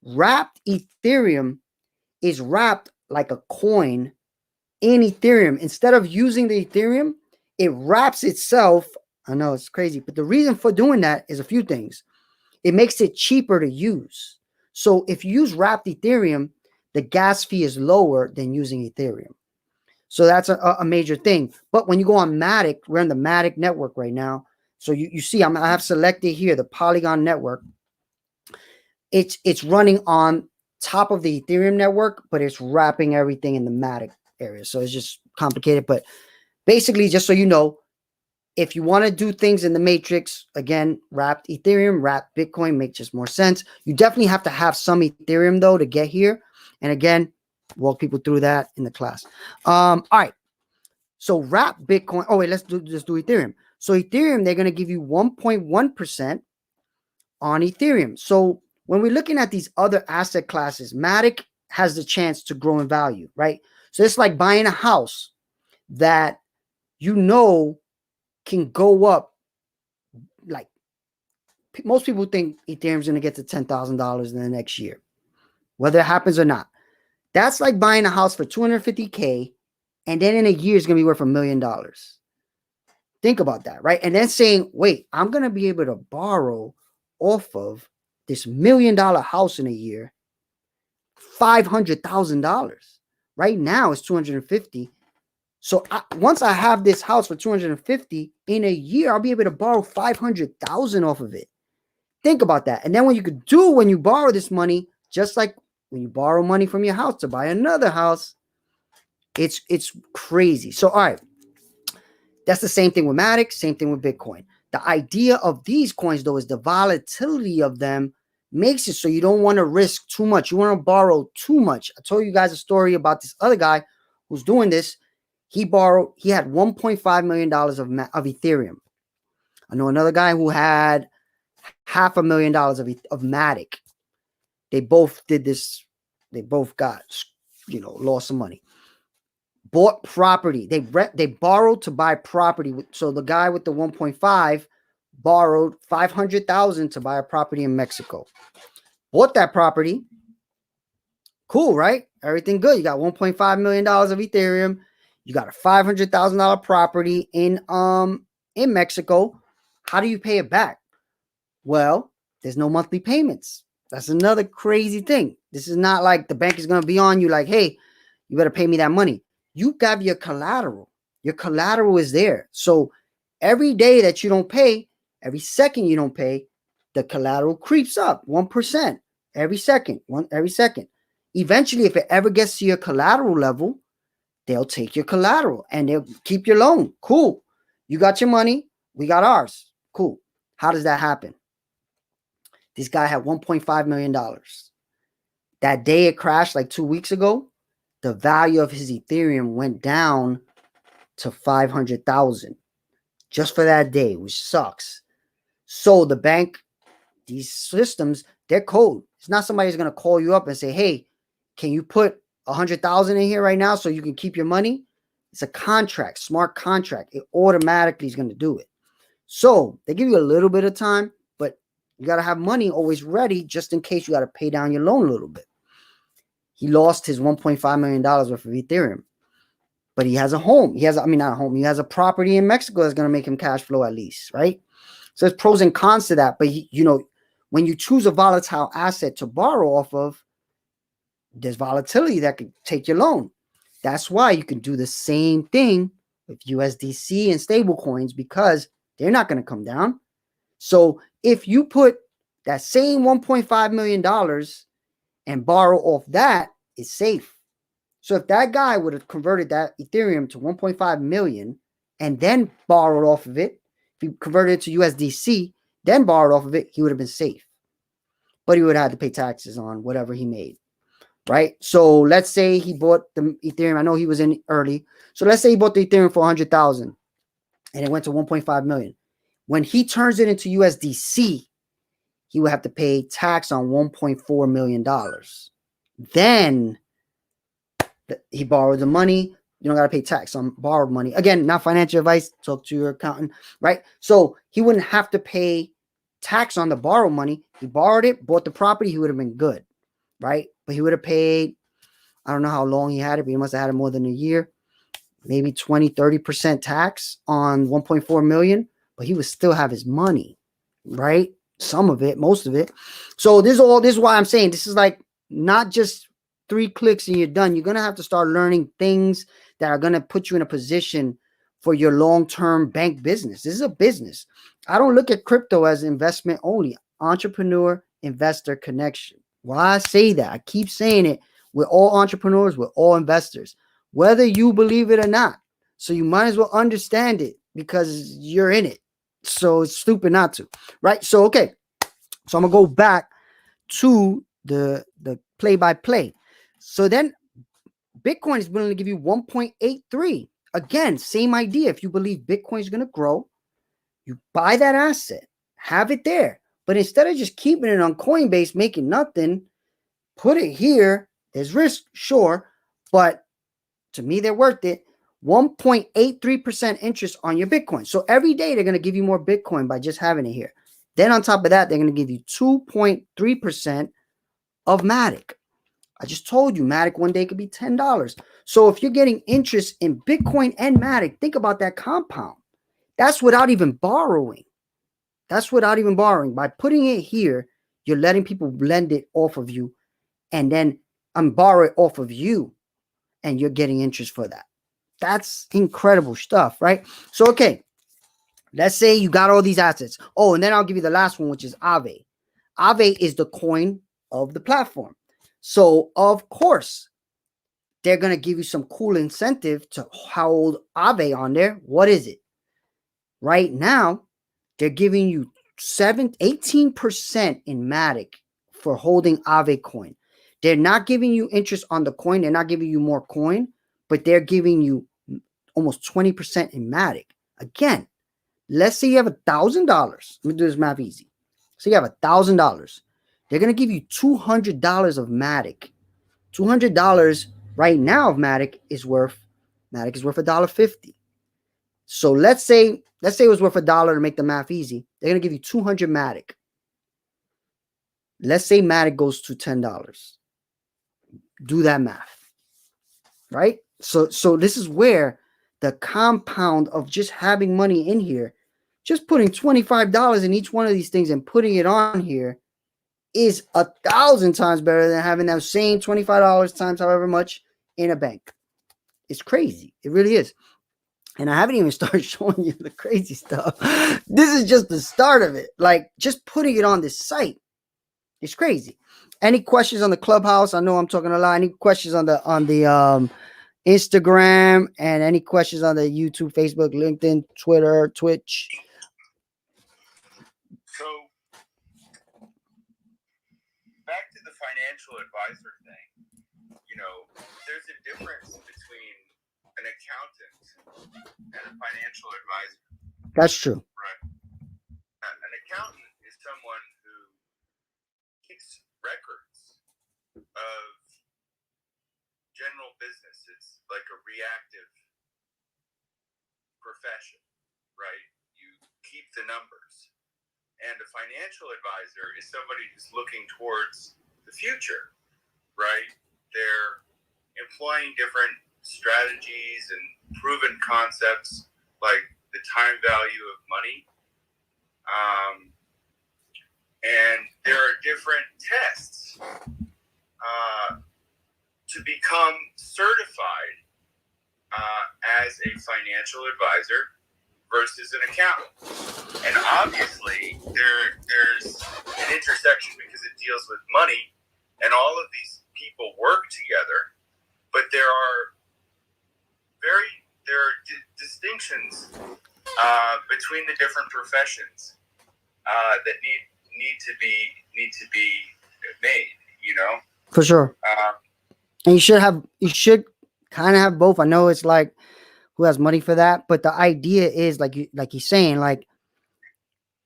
Wrapped Ethereum is wrapped like a coin in Ethereum. Instead of using the Ethereum, it wraps itself. I know it's crazy, but the reason for doing that is a few things. It makes it cheaper to use. So if you use wrapped Ethereum, the gas fee is lower than using Ethereum. So that's a major thing. But when you go on Matic, we're on the Matic network right now. So you see, I have selected here the Polygon network. It's running on top of the Ethereum network, but it's wrapping everything in the Matic area. So it's just complicated. But basically, just so you know, if you want to do things in the matrix, again, wrapped Ethereum, wrapped Bitcoin makes just more sense. You definitely have to have some Ethereum, though, to get here. And again, walk people through that in the class. All right. So wrapped Bitcoin. Oh, wait, let's do Ethereum. So Ethereum, they're going to give you 1.1% on Ethereum. So when we're looking at these other asset classes, Matic has the chance to grow in value, right? So it's like buying a house that you know can go up. Like most people think Ethereum's going to get to $10,000 in the next year, whether it happens or not. That's like buying a house for $250K, and then in a year it's going to be worth $1 million. Think about that, right? And then saying, wait, I'm going to be able to borrow off of this $1 million house in a year, $500,000. Right now it's $250,000. So once I have this house for $250,000 in a year, I'll be able to borrow $500,000 off of it. Think about that. And then what you could do when you borrow this money, just like when you borrow money from your house to buy another house, it's crazy. So, all right, that's the same thing with Matic, same thing with Bitcoin. The idea of these coins, though, is the volatility of them makes it so you don't want to risk too much. You want to borrow too much. I told you guys a story about this other guy who's doing this. He had $1.5 million of Ethereum. I know another guy who had $500,000 of Matic. They both did this. They both got, lost some money. Bought property. They borrowed to buy property. So the guy with the 1.5 borrowed $500,000 to buy a property in Mexico. Bought that property. Cool, right? Everything good. You got $1.5 million of Ethereum. You got a $500,000 property in Mexico. How do you pay it back? Well, there's no monthly payments. That's another crazy thing. This is not like the bank is going to be on you like, hey, you better pay me that money. You got your collateral. Your collateral is there. So every day that you don't pay, every second you don't pay, the collateral creeps up 1% every second. eventually, if it ever gets to your collateral level, they'll take your collateral and they'll keep your loan. Cool. You got your money. We got ours. Cool. How does that happen? This guy had $1.5 million. That day it crashed like 2 weeks ago, the value of his Ethereum went down to 500,000 just for that day, which sucks. So the bank, these systems, they're code. It's not somebody who's going to call you up and say, hey, can you put 100,000 in here right now so you can keep your money? It's a contract, smart contract. It automatically is going to do it. So they give you a little bit of time, but you got to have money always ready just in case you got to pay down your loan a little bit. He lost his $1.5 million worth of Ethereum, but he has a home. He has a property in Mexico that's going to make him cash flow at least, right? So there's pros and cons to that. But, when you choose a volatile asset to borrow off of, there's volatility that could take your loan. That's why you can do the same thing with USDC and stablecoins because they're not going to come down. So if you put that same $1.5 million and borrow off that, it's safe. So if that guy would have converted that Ethereum to 1.5 million and then borrowed off of it, if he converted it to USDC, then borrowed off of it, he would have been safe. But he would have had to pay taxes on whatever he made, right? So let's say he bought the Ethereum. I know he was in early. So let's say he bought the Ethereum for 100,000 and it went to 1.5 million. When he turns it into USDC, he would have to pay tax on $1.4 million. Then he borrowed the money. You don't got to pay tax on borrowed money. Again, not financial advice. Talk to your accountant, right? So he wouldn't have to pay tax on the borrowed money. He borrowed it, bought the property. He would have been good, right? But he would have paid, I don't know how long he had it, but he must have had it more than a year, maybe 20, 30% tax on 1.4 million, but he would still have his money, right? Some of it, most of it. So this is why I'm saying this is like not just 3 clicks and you're done. You're going to have to start learning things that are going to put you in a position for your long-term bank business. This is a business. I don't look at crypto as investment only. Entrepreneur, investor connection. Why I say that? I keep saying it. We're all entrepreneurs. We're all investors, whether you believe it or not. So you might as well understand it because you're in it. So it's stupid not to, right? So, okay. So I'm going to go back to the play-by-play. So then Bitcoin is willing to give you 1.83. Again, same idea. If you believe Bitcoin is going to grow, you buy that asset, have it there. But instead of just keeping it on Coinbase, making nothing, put it here. There's risk, sure. But to me, they're worth it. 1.83% interest on your Bitcoin. So every day they're going to give you more Bitcoin by just having it here. Then on top of that, they're going to give you 2.3% of Matic. I just told you Matic one day could be $10. So if you're getting interest in Bitcoin and Matic, think about that compound. That's without even borrowing. By putting it here, you're letting people blend it off of you and then borrow it off of you. And you're getting interest for that. That's incredible stuff, right? So, okay, let's say you got all these assets. Oh, and then I'll give you the last one, which is Aave. Aave is the coin of the platform. So, of course, they're going to give you some cool incentive to hold Aave on there. What is it? Right now, they're giving you 18% in Matic for holding Aave coin. They're not giving you interest on the coin. They're not giving you more coin, but they're giving you almost 20% in Matic. Again, let's say you have $1,000. Let me do this math easy. So you have $1,000. They're going to give you $200 of Matic. $200 right now of Matic is worth $1.50. So let's say it was worth $1 to make the math easy. They're going to give you 200 Matic. Let's say Matic goes to $10. Do that math, right? So this is where the compound of just having money in here, just putting $25 in each one of these things and putting it on here is 1,000 times better than having that same $25 times however much in a bank. It's crazy. It really is. And I haven't even started showing you the crazy stuff. This is just the start of it. Like just putting it on this site is crazy. Any questions on the Clubhouse? I know I'm talking a lot. Any questions on the Instagram, and any questions on the YouTube, Facebook, LinkedIn, Twitter, Twitch? So back to the financial advisor thing. You know, there's a difference between an accountant and a financial advisor. That's true. Right. An accountant is someone who keeps records of general business. It's like a reactive profession, right? You keep the numbers. And a financial advisor is somebody who's looking towards the future, right? They're employing different strategies and proven concepts like the time value of money. And there are different tests to become certified as a financial advisor versus an accountant. And obviously, there's an intersection because it deals with money, and all of these people work together. But there are distinctions between the different professions that need to be made. You know, for sure. And you should kind of have both. I know it's like who has money for that, but the idea is like he's saying, like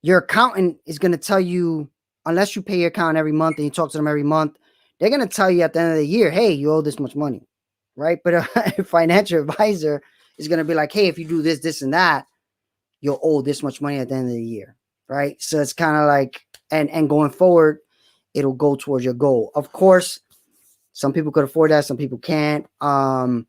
your accountant is going to tell you, unless you pay your accountant every month and you talk to them every month, they're going to tell you at the end of the year, hey, you owe this much money, right? But a financial advisor is going to be like, hey, if you do this, this, and that, you'll owe this much money at the end of the year, right? So it's kind of like, and going forward, it'll go towards your goal. Of course, some people could afford that, some people can't. The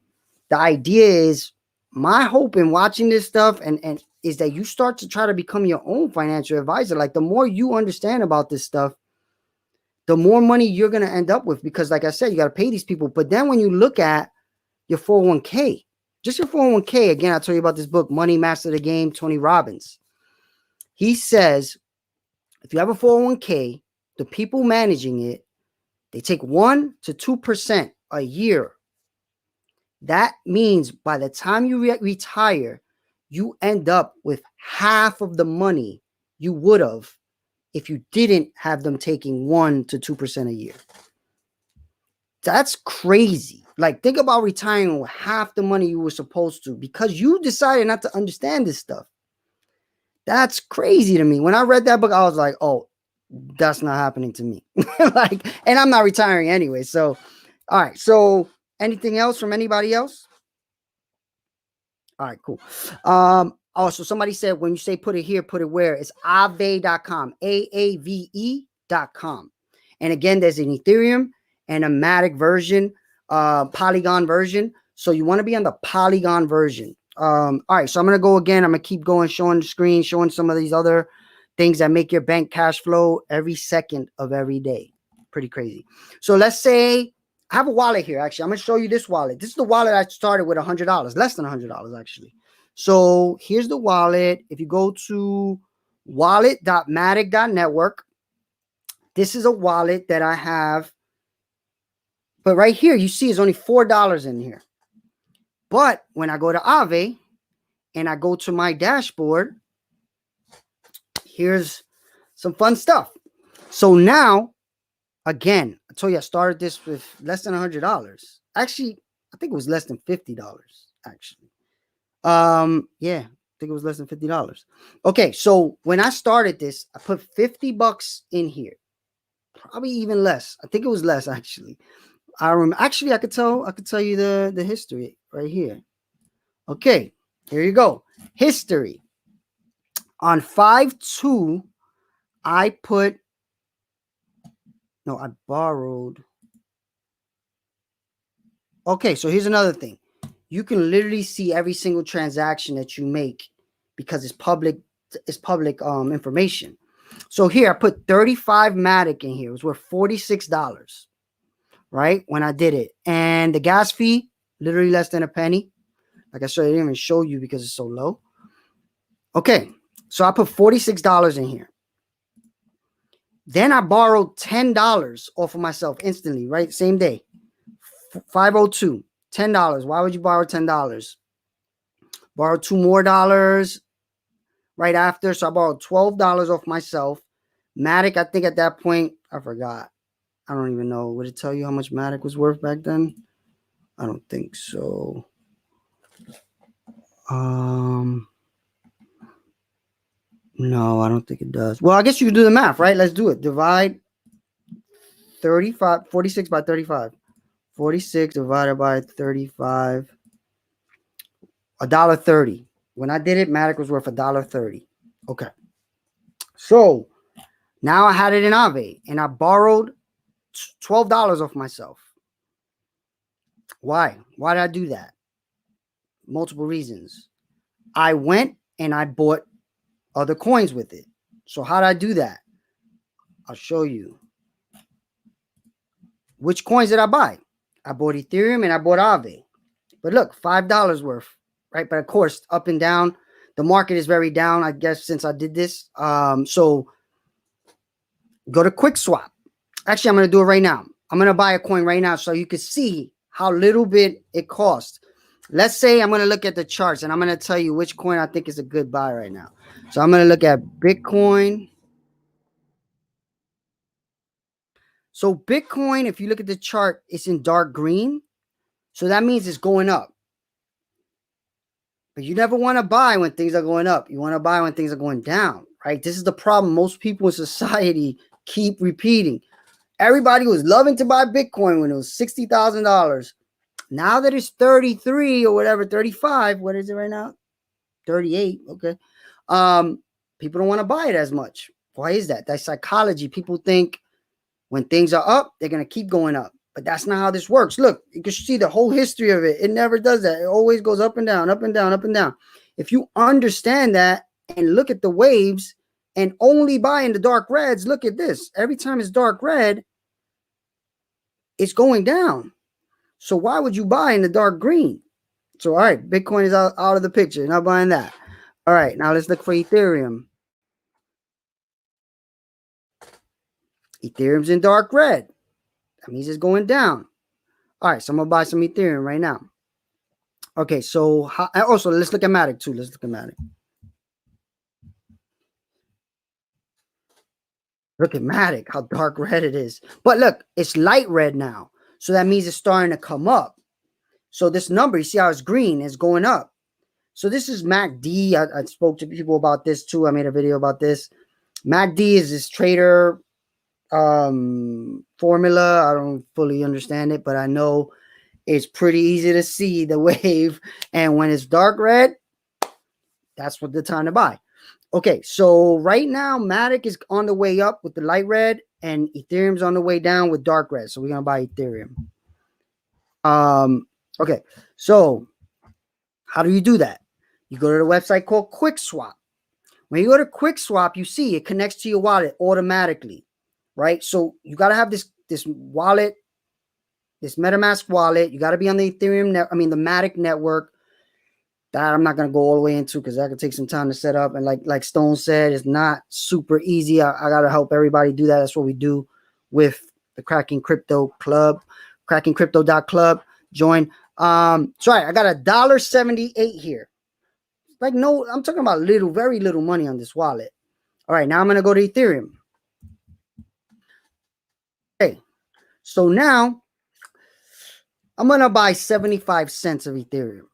idea is, my hope in watching this stuff and is that you start to try to become your own financial advisor. Like the more you understand about this stuff, the more money you're going to end up with, because like I said, you got to pay these people. But then when you look at your 401k, just your 401k, again, I told you about this book, Money Master the Game, Tony Robbins. He says, if you have a 401k, the people managing it, they take 1 to 2% a year. That means by the time you retire, you end up with half of the money you would have if you didn't have them taking 1 to 2% a year. That's crazy. Like, think about retiring with half the money you were supposed to because you decided not to understand this stuff. That's crazy to me. When I read that book, I was like, oh, that's not happening to me. Like, and I'm not retiring anyway. So, all right. So, anything else from anybody else? All right, cool. Also, somebody said when you say put it here, put it where? It's aave.com, AAVE.com. And again, there's an Ethereum and a Matic version, Polygon version. So you want to be on the Polygon version. All right, so I'm going to go again. I'm going to keep going, showing the screen, showing some of these other things that make your bank cash flow every second of every day. Pretty crazy. So let's say I have a wallet here. Actually, I'm going to show you this wallet. This is the wallet I started with $100, less than $100 actually. So here's the wallet. If you go to wallet.matic.network, this is a wallet that I have. But right here, you see it's only $4 in here. But when I go to Aave and I go to my dashboard, here's some fun stuff. So now, again, I told you I started this with less than $100. Actually, I think it was less than $50, actually. Yeah, I think it was less than $50. Okay, so when I started this, I put $50 in here. Probably even less. I think it was less, actually. I remember, actually, I could tell you the history right here. Okay, here you go. History. On 5/2, I borrowed. Okay, so here's another thing. You can literally see every single transaction that you make because it's public information. So here I put 35 Matic in here. It was worth $46, right? When I did it. And the gas fee, literally less than a penny. Like I said, I didn't even show you because it's so low. Okay, so I put $46 in here. Then I borrowed $10 off of myself instantly, right? Same day. 502, $10. Why would you borrow $10? Borrow $2 more right after. So I borrowed $12 off myself. Matic, I think at that point, I forgot. I don't even know. Would it tell you how much Matic was worth back then? I don't think so. No, I don't think it does. Well, I guess you can do the math, right? Let's do it. Divide 46 by 35. 46 divided by 35. $1.30. When I did it, Matic was worth $1.30. Okay. So now I had it in Aave and I borrowed $12 off myself. Why? Why did I do that? Multiple reasons. I went and I bought other coins with it. So how did I do that? I'll show you. Which coins did I buy? I bought Ethereum and I bought Aave. But look, $5 worth, right? But of course, up and down. The market is very down, I guess, since I did this. So go to QuickSwap. Actually, I'm going to do it right now. I'm going to buy a coin right now so you can see how little bit it costs. Let's say I'm going to look at the charts and I'm going to tell you which coin I think is a good buy right now. So I'm going to look at Bitcoin. So Bitcoin, if you look at the chart, it's in dark green. So that means it's going up. But you never want to buy when things are going up. You want to buy when things are going down, right? This is the problem most people in society keep repeating. Everybody was loving to buy Bitcoin when it was $60,000. Now that it's 33 or whatever, 35, what is it right now? 38, okay. People don't want to buy it as much. Why is that? That's psychology. People think when things are up, they're going to keep going up. But that's not how this works. Look, you can see the whole history of it. It never does that. It always goes up and down, up and down, up and down. If you understand that and look at the waves and only buy in the dark reds, look at this. Every time it's dark red, it's going down. So why would you buy in the dark green? So, all right, Bitcoin is out of the picture. Not buying that. All right, now let's look for Ethereum. Ethereum's in dark red. That means it's going down. All right, so I'm going to buy some Ethereum right now. Okay, so also let's look at Matic too. Let's look at Matic. Look at Matic, how dark red it is. But look, it's light red now. So that means it's starting to come up. So this number, you see how it's green, is going up. So this is MACD. I spoke to people about this too. I made a video about this. MACD is this trader formula. I don't fully understand it, but I know it's pretty easy to see the wave. And when it's dark red, that's what the time to buy. Okay, so right now, Matic is on the way up with the light red, and Ethereum's on the way down with dark red. So we're gonna buy Ethereum. Okay, so how do you do that? You go to the website called QuickSwap. When you go to QuickSwap, you see it connects to your wallet automatically, right? So you got to have this wallet, this MetaMask wallet. You got to be on the Ethereum, the Matic network. That I'm not going to go all the way into because that could take some time to set up. And like Stone said, it's not super easy. I got to help everybody do that. That's what we do with the Cracking Crypto Club, crackingcrypto.club. Join. Sorry, I got $1.78 here. Like, no, I'm talking about very little money on this wallet. All right, now I'm going to go to Ethereum. Okay, so now I'm going to buy 75 cents of Ethereum.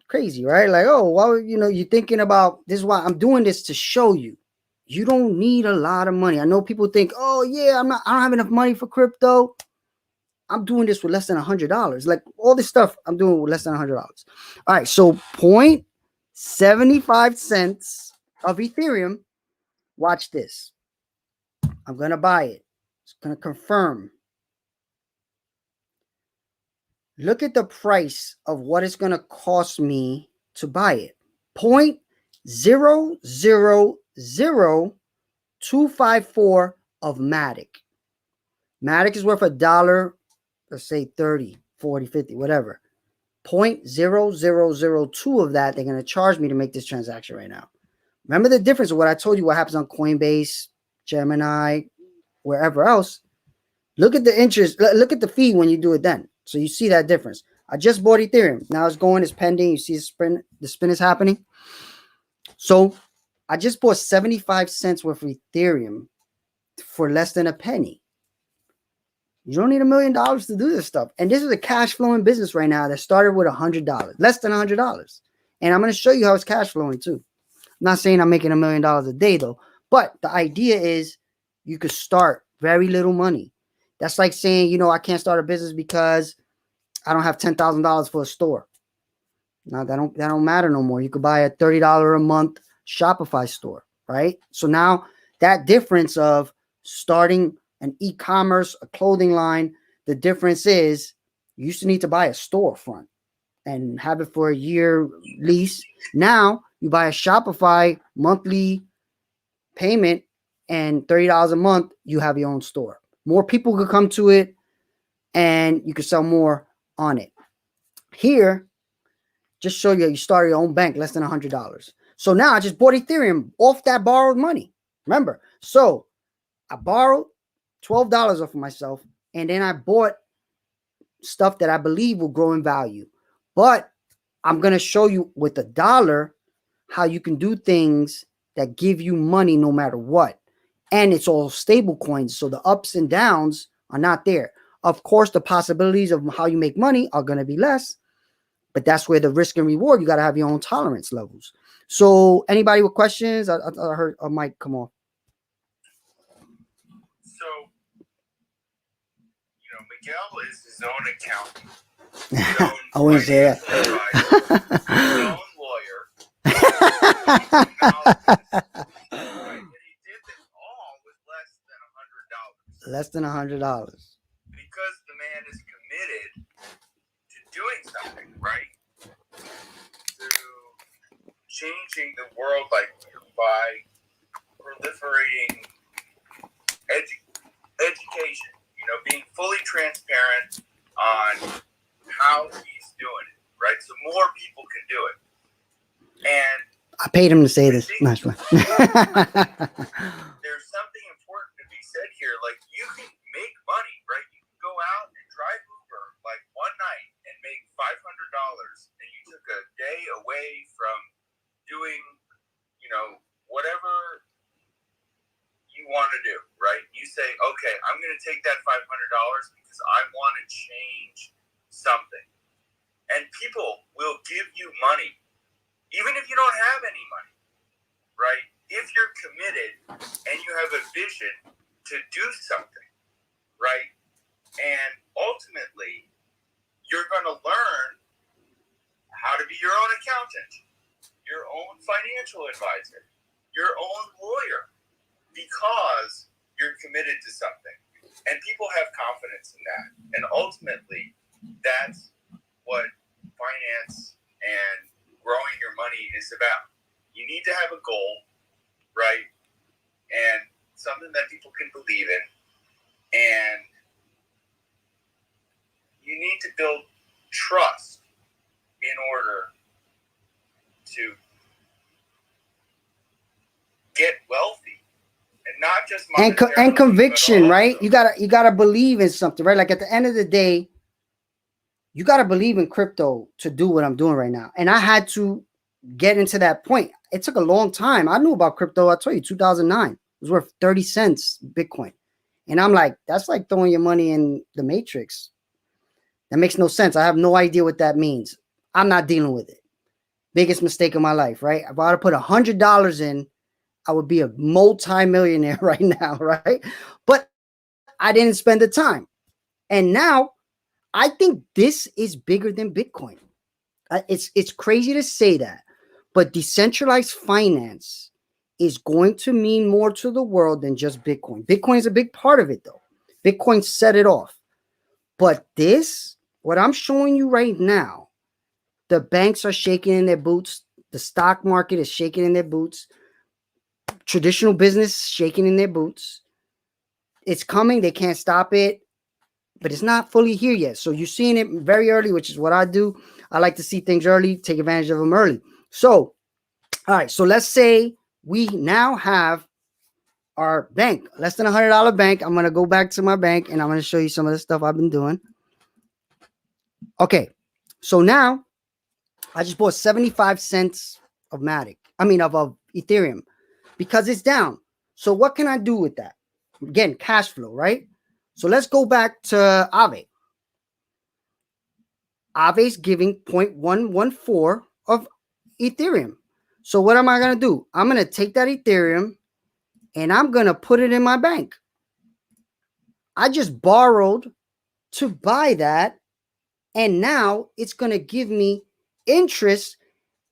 Crazy, right? Like, oh, well, you're thinking about this. Is why I'm doing this to show you. You don't need a lot of money. I know people think, oh, yeah, I don't have enough money for crypto. I'm doing this with less than $100. Like all this stuff I'm doing with less than $100. All right, so 0.75 cents of Ethereum. Watch this. I'm going to buy it. It's going to confirm. Look at the price of what it's going to cost me to buy it. 0.000254 of Matic. Matic is worth $1. Let's say 30, 40, 50, whatever. 0.0002 of that, they're going to charge me to make this transaction right now. Remember the difference of what I told you, what happens on Coinbase, Gemini, wherever else, look at the interest, look at the fee when you do it then. So you see that difference. I just bought Ethereum. Now it's going, it's pending. You see the spin is happening. So I just bought 75 cents worth of Ethereum for less than a penny. You don't need $1 million to do this stuff. And this is a cash flowing business right now that started with $100, less than $100. And I'm going to show you how it's cash flowing too. I'm not saying I'm making $1 million a day though, but the idea is you could start very little money. That's like saying, you know, I can't start a business because I don't have $10,000 for a store. Now that don't matter no more. You could buy a $30 a month Shopify store, right? So now that difference of starting an e-commerce, a clothing line, the difference is you used to need to buy a storefront and have it for a year lease. Now you buy a Shopify monthly payment and $30 a month, you have your own store. More people could come to it and you could sell more on it. Here, just show you start your own bank, less than $100. So now I just bought Ethereum off that borrowed money. Remember, so I borrowed $12 off of myself, and then I bought stuff that I believe will grow in value. But I'm going to show you with $1 how you can do things that give you money no matter what. And it's all stable coins, so the ups and downs are not there. Of course, the possibilities of how you make money are going to be less, but that's where the risk and reward, you got to have your own tolerance levels. So anybody with questions? I heard a mic come off. So, you know, Miguel is his own accountant. I wouldn't say that. His own lawyer. And he did this all with less than $100. Less than $100. Because the man is committed to doing something, right? To changing the world by proliferating education, you know, being fully transparent on how he's doing it, right? So more people can do it. And I paid him to say this. Nice one. There's something important to be said here. Like, you can make money, right? You can go out and drive Uber like one night and make $500, and you took a day away from doing, you know, whatever you want to do, right? You say, okay, I'm going to take that $500 because I want to change something. And people will give you money, even if you don't have any money, right? If you're committed and you have a vision to do something, right? And ultimately, you're going to learn how to be your own accountant, your own financial advisor, your own lawyer, because you're committed to something. And people have confidence in that. And ultimately, that's what finance and growing your money is about. You need to have a goal, right? And something that people can believe in. And you need to build trust in order to get wealthy, and not just and conviction, right? You gotta believe in something, right? Like at the end of the day, you gotta believe in crypto to do what I'm doing right now. And I had to get into that point. It took a long time. I knew about crypto. I told you, 2009. It was worth 30 cents Bitcoin, and I'm like, that's like throwing your money in the Matrix. That makes no sense. I have no idea what that means. I'm not dealing with it. Biggest mistake of my life, right? If I had to put $100 in, I would be a multi-millionaire right now, right? But I didn't spend the time. And now I think this is bigger than Bitcoin. It's crazy to say that, but decentralized finance is going to mean more to the world than just Bitcoin. Bitcoin is a big part of it, though. Bitcoin set it off. But this, what I'm showing you right now, the banks are shaking in their boots. The stock market is shaking in their boots. Traditional business shaking in their boots. It's coming. They can't stop it. But it's not fully here yet. So you're seeing it very early, which is what I do. I like to see things early, take advantage of them early. So, all right. So let's say we now have our bank, less than $100 bank. I'm going to go back to my bank and I'm going to show you some of the stuff I've been doing. Okay. So now I just bought 75 cents of Matic. Of Ethereum because it's down. So what can I do with that? Again, cash flow, right? So let's go back to Aave. Aave's giving 0.114 of Ethereum. So what am I going to do? I'm going to take that Ethereum and I'm going to put it in my bank. I just borrowed to buy that. And now it's going to give me interest.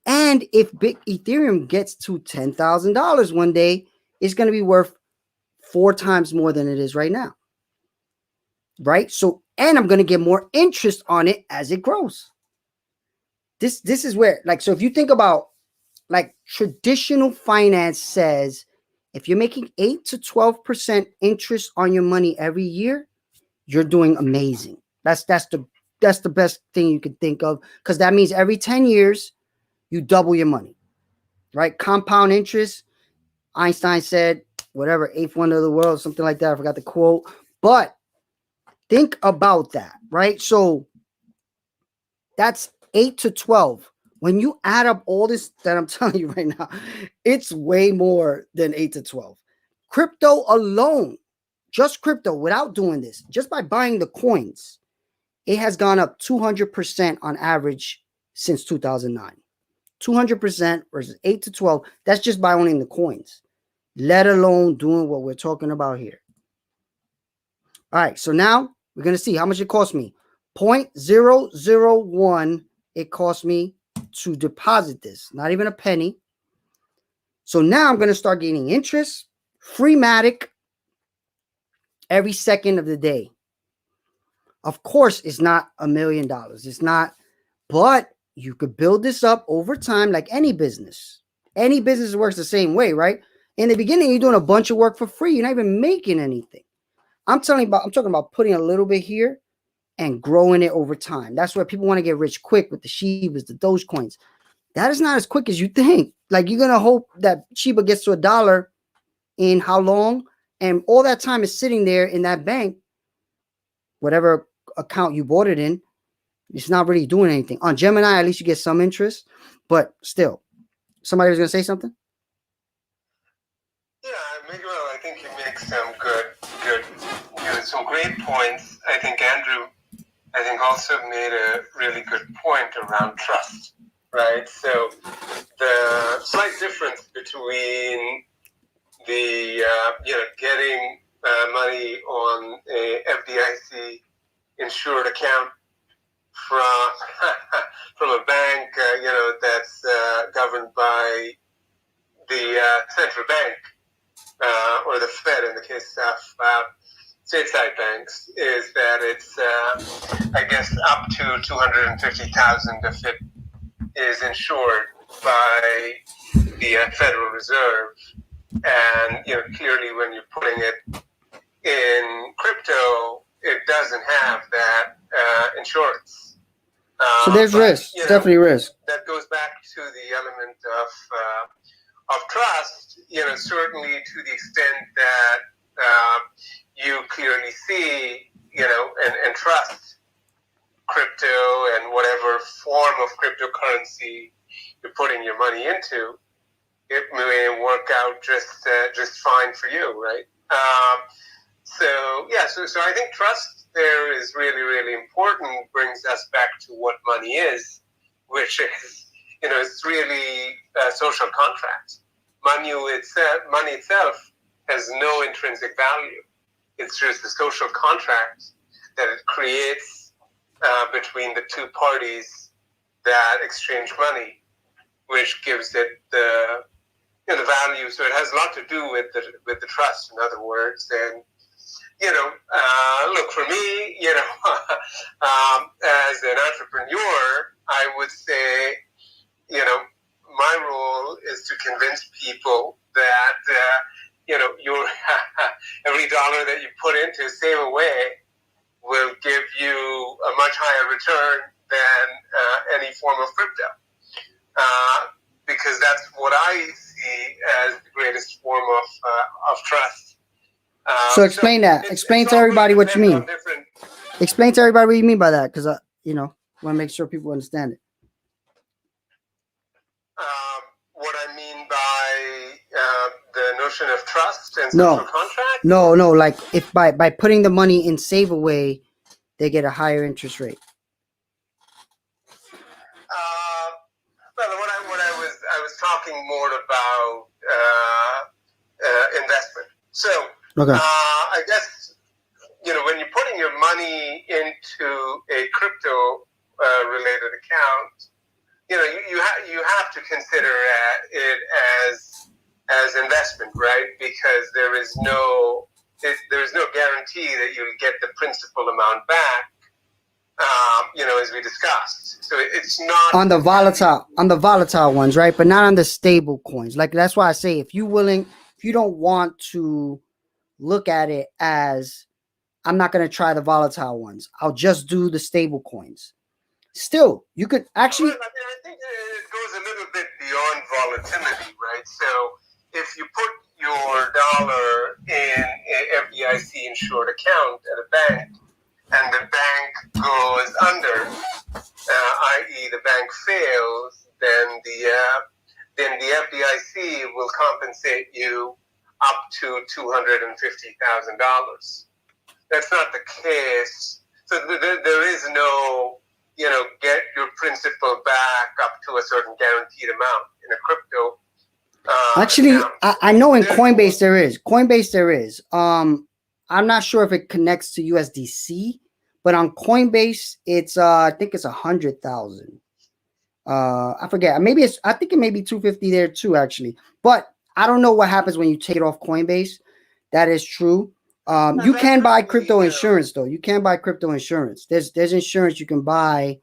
And if Ethereum gets to $10,000 one day, it's going to be worth 4 times more than it is right now. Right? So, and I'm going to get more interest on it as it grows. This is where, like, so if you think about, like, traditional finance says, if you're making 8 to 12% interest on your money every year, you're doing amazing. That's the best thing you could think of, because that means every 10 years, you double your money, right? Compound interest. Einstein said, whatever, 8th wonder of the world, something like that. I forgot the quote. But think about that, right? So that's 8 to 12. When you add up all this that I'm telling you right now, it's way more than 8 to 12. Crypto alone, just crypto without doing this, just by buying the coins, it has gone up 200% on average since 2009. 200% versus 8 to 12. That's just by owning the coins, let alone doing what we're talking about here. All right, so now we're going to see how much it cost me. 0.001 it cost me to deposit this, not even a penny. So now I'm going to start gaining interest, free Matic every second of the day. Of course, it's not $1 million. It's not, but you could build this up over time like any business. Any business works the same way, right? In the beginning, you're doing a bunch of work for free. You're not even making anything. I'm talking about putting a little bit here and growing it over time. That's where people want to get rich quick with the Shibas, the Dogecoins. That is not as quick as you think. Like, you're going to hope that Shiba gets to $1 in how long? And all that time is sitting there in that bank, whatever account you bought it in. It's not really doing anything. On Gemini, at least you get some interest, but still. Somebody was going to say something? Yeah, Miguel, I think you make some some great points. I think Andrew, also made a really good point around trust, right? So the slight difference between the, getting money on a FDIC insured account from a bank, that's governed by the central bank or the Fed in the case of stateside banks, is that it's, up to 250,000 if it is insured by the Federal Reserve. And clearly, when you're putting it in crypto, it doesn't have that insurance. So there's risk. Definitely risk. That goes back to the element of trust. Certainly to the extent that you clearly see, and trust crypto and whatever form of cryptocurrency you're putting your money into, it may work out just fine for you, right? So I think trust there is really, really important. Brings us back to what money is, which is, it's really a social contract. Money itself has no intrinsic value. It's just a social contract that it creates between the two parties that exchange money, which gives it the value. So it has a lot to do with the trust, in other words. And look, for me, as an entrepreneur, I would say, my role is to convince people that, your every dollar that you put into Save Away will give you a much higher return than any form of crypto. Because that's what I see as the greatest form of of trust. So explain that. Explain to everybody what you mean. Explain to everybody what you mean by that, because I, want to make sure people understand it. What I mean by the notion of trust and social contract? No. Like if by putting the money in Save Away, they get a higher interest rate. Well, what I was talking more about investment. So I guess when you're putting your money into a crypto related account, you have to consider it as investment, right? Because there is no guarantee that you'll get the principal amount back. As we discussed, so it's not on the volatile ones, right? But not on the stable coins. Like that's why I say if you don't want to look at it as I'm not going to try the volatile ones, I'll just do the stable coins. Still, you could actually. Well, I think it goes a little bit beyond volatility, right? So if you put your dollar in an FDIC insured account at a bank, and the bank goes under, i.e., the bank fails, then the FDIC will compensate you up to $250,000. That's not the case. So there is no, get your principal back up to a certain guaranteed amount in a crypto. Actually, I know in Coinbase there is. I'm not sure if it connects to USDC, but on Coinbase, it's I think it's 100,000. I forget. I think it may be 250 there too, actually. But I don't know what happens when you take it off Coinbase. That is true. You can buy crypto insurance though. You can buy crypto insurance. There's insurance you can buy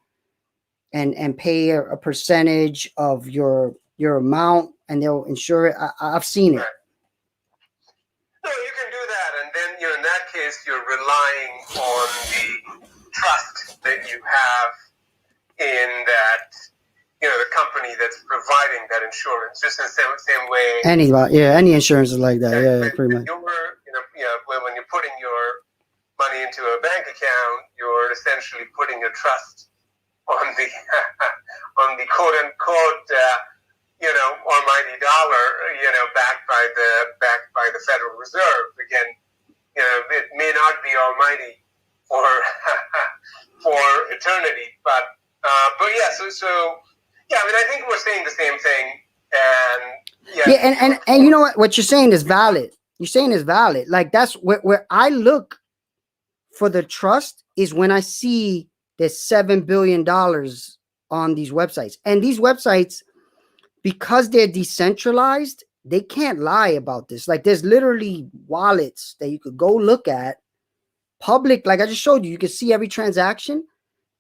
and pay a percentage of your amount, and they'll insure it. I've seen it. Right. No, you can do that, and then in that case, you're relying on the trust that you have in that, the company that's providing that insurance. Just in the same way. Any insurance is like that. Yeah, pretty much. When you're putting your money into a bank account, you're essentially putting your trust on the quote unquote. Almighty dollar, backed by the Federal Reserve. Again, it may not be almighty for eternity, but yeah. So yeah. I mean, I think we're saying the same thing, and you know what you're saying is valid. You're saying is valid. Like that's where I look for the trust is when I see there's $7 billion on these websites, and these websites, because they're decentralized, they can't lie about this. Like there's literally wallets that you could go look at public. Like I just showed you, you can see every transaction.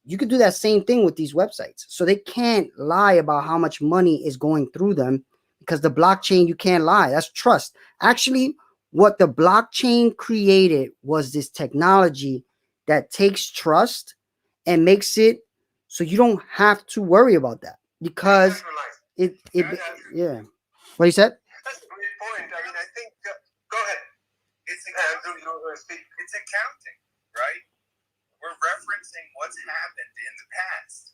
You could do that same thing with these websites. So they can't lie about how much money is going through them, because the blockchain, you can't lie. That's trust. Actually, what the blockchain created was this technology that takes trust and makes it so you don't have to worry about that, because yeah. What you said? That's a great point. I mean, I think. Go ahead. It's accounting, right? We're referencing what's happened in the past,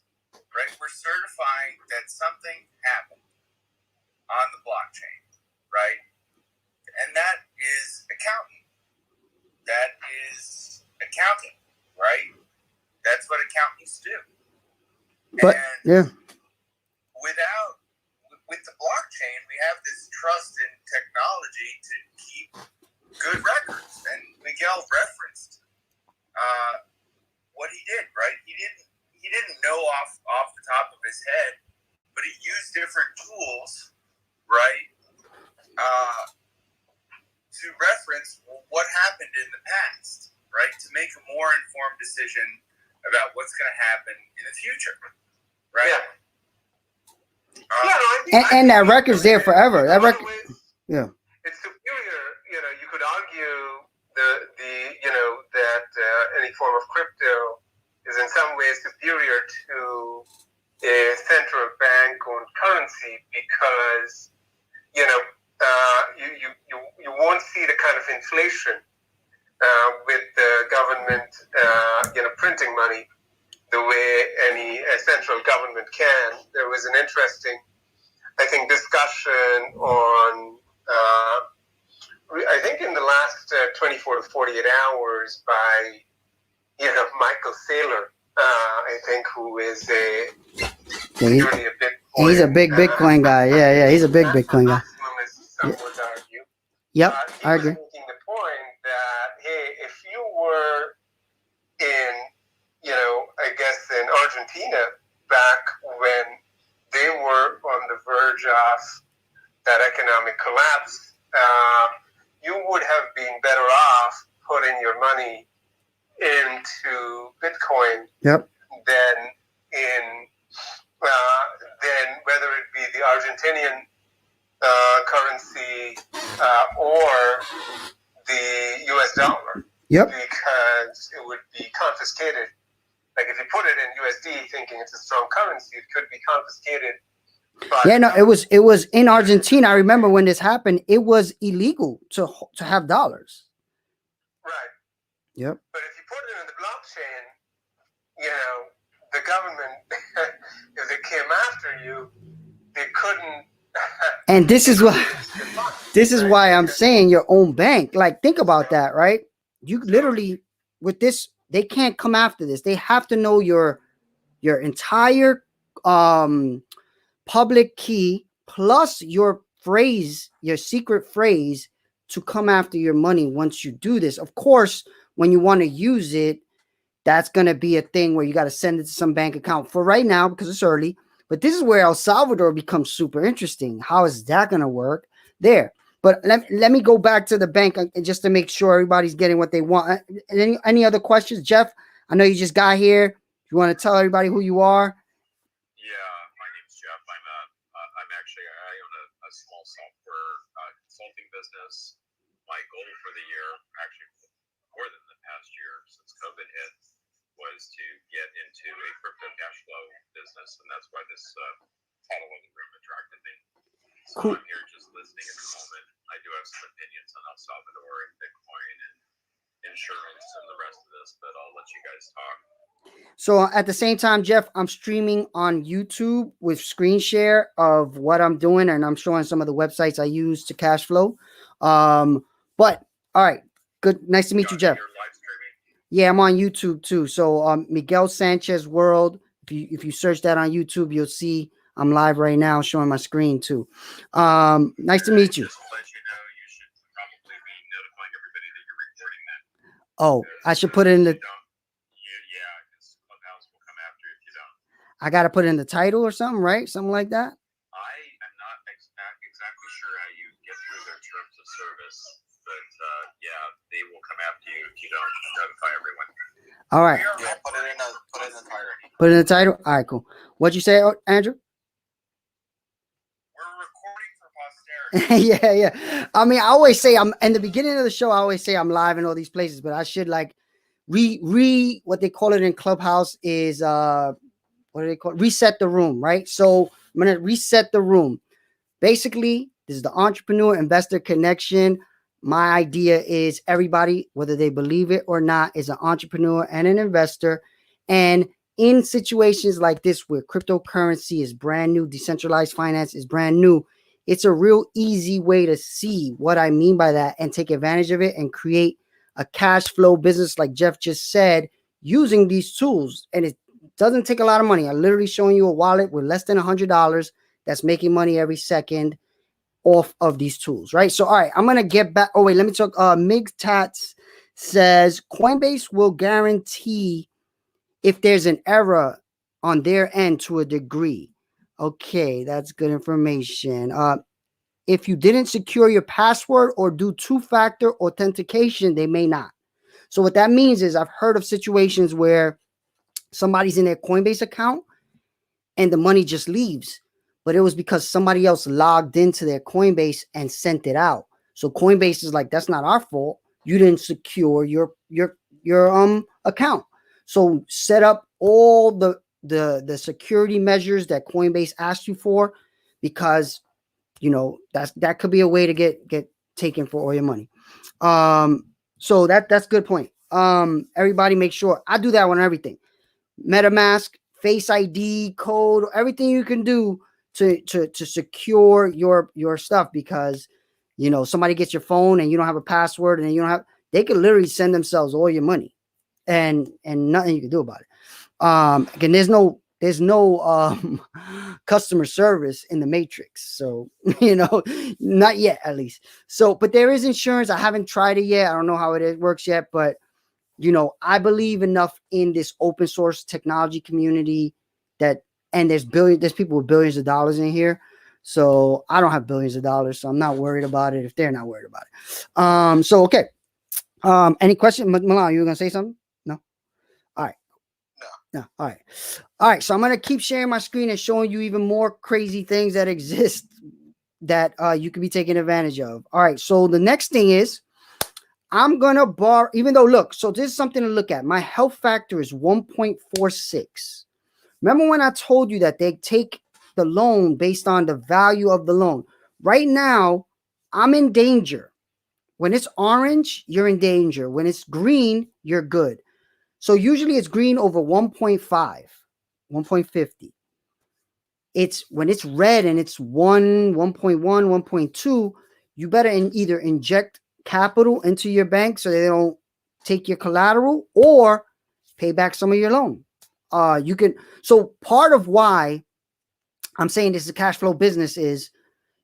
right? We're certifying that something happened on the blockchain, right? And that is accounting. Right? That's what accountants do. But and with the blockchain, we have this trust in technology to keep good records. And Miguel referenced what he did, right? He didn't know off the top of his head, but he used different tools, right, to reference what happened in the past, right, to make a more informed decision about what's going to happen in the future, right? Yeah. And that record's there forever. That record, yeah. It's superior. You could argue that any form of crypto is in some ways superior to a central bank-owned currency, because you won't inflation with the government, printing money the way any central government can. There was an interesting, I think, discussion on, I think in the last 24 to 48 hours by, Michael Saylor, I think, who is purely a Bitcoin. He's a big Bitcoin guy. Yeah, he's a big Bitcoin guy. Some would argue. Yep, He I was agree. making the point that, hey, if you were in, I guess in Argentina back when they were on the verge of that economic collapse, you would have been better off putting your money into Bitcoin Yep. than whether it be the Argentinian currency or the US dollar. Yep. Because it would be confiscated. Like if you put it in USD thinking it's a strong currency, it could be confiscated. Yeah, no, it was in Argentina. I remember when this happened, it was illegal to have dollars. Right. Yep. But if you put it in the blockchain, the government, if they came after you, they couldn't. And this is why I'm saying your own bank. Like, think about that, right? You literally, with this, they can't come after this. They have to know your entire public key plus your phrase, your secret phrase, to come after your money once you do this. Of course, when you want to use it, that's going to be a thing where you got to send it to some bank account for right now because it's early. But this is where El Salvador becomes super interesting. How is that going to work there? But let me go back to the bank just to make sure everybody's getting what they want. Any other questions, Jeff? I know you just got here. You want to tell everybody who you are? Yeah, my name's Jeff. I own a small software consulting business. My goal for the year, actually more than the past year since COVID hit, was to get into a crypto cash flow business, and that's why this title of the room attracted me. So cool. I'm here just listening at the moment. I do have some opinions on El Salvador and Bitcoin and insurance and the rest of this, but I'll let you guys talk. So at the same time, Jeff, I'm streaming on YouTube with screen share of what I'm doing, and I'm showing some of the websites I use to cash flow. But all right, good. Nice to meet you, Jeff. Yeah, I'm on YouTube too. So Miguel Sanchez World. If you search that on YouTube, you'll see I'm live right now, showing my screen too. Nice to meet you. Just to let you know, you should probably be notifying everybody that you're recording that. Oh, I should put it in the. Yeah, because Clubhouse will come after you if you don't. I gotta put it in the title or something, right? Something like that. I am not exactly sure how you get through their terms of service, but yeah, they will come after you if you don't notify everyone. All right. Yeah, put it in the title. Put it in the title. All right, cool. What'd you say, Andrew? We're recording for posterity. Yeah. I mean, I always say I'm in the beginning of the show. I always say I'm live in all these places, but I should like what they call it in Clubhouse is what do they call it? Reset the room, right? So I'm gonna reset the room. Basically, this is the entrepreneur investor connection. My idea is everybody, whether they believe it or not, is an entrepreneur and an investor. And in situations like this, where cryptocurrency is brand new, decentralized finance is brand new, it's a real easy way to see what I mean by that and take advantage of it and create a cash flow business, like Jeff just said, using these tools. And it doesn't take a lot of money. I'm literally showing you a wallet with less than $100 that's making money every second off of these tools, right? So, all right, I'm gonna get back. Oh wait, let me talk. Mig Tats says Coinbase will guarantee if there's an error on their end to a degree. Okay, that's good information. If you didn't secure your password or do two-factor authentication, they may not. So what that means is I've heard of situations where somebody's in their Coinbase account and the money just leaves, but it was because somebody else logged into their Coinbase and sent it out. So Coinbase is like, that's not our fault. You didn't secure your account. So set up all the security measures that Coinbase asked you for, because that could be a way to get taken for all your money. So that's good point. Everybody make sure I do that on everything. Metamask, Face ID, code, everything you can do to secure your stuff, because somebody gets your phone and you don't have a password and you don't have, they could literally send themselves all your money and nothing you can do about it. Again, there's no customer service in the matrix, so not yet at least. So but there is insurance. I haven't tried it yet. I don't know how it works yet, but I believe enough in this open source technology community that, and there's people with billions of dollars in here. So I don't have billions of dollars, so I'm not worried about it if they're not worried about it. So okay. Any question, Milan? You were gonna say something? No. All right. No. All right. All right. So I'm gonna keep sharing my screen and showing you even more crazy things that exist that you could be taking advantage of. All right. So the next thing is, I'm gonna borrow, even though look, so this is something to look at. My health factor is 1.46. Remember when I told you that they take the loan based on the value of the loan? Right now, I'm in danger. When it's orange, you're in danger. When it's green, you're good. So usually it's green over 1.5, 1.50. It's when it's red and it's 1.1, 1.2, you better either inject capital into your bank so they don't take your collateral, or pay back some of your loan. So part of why I'm saying this is a cash flow business is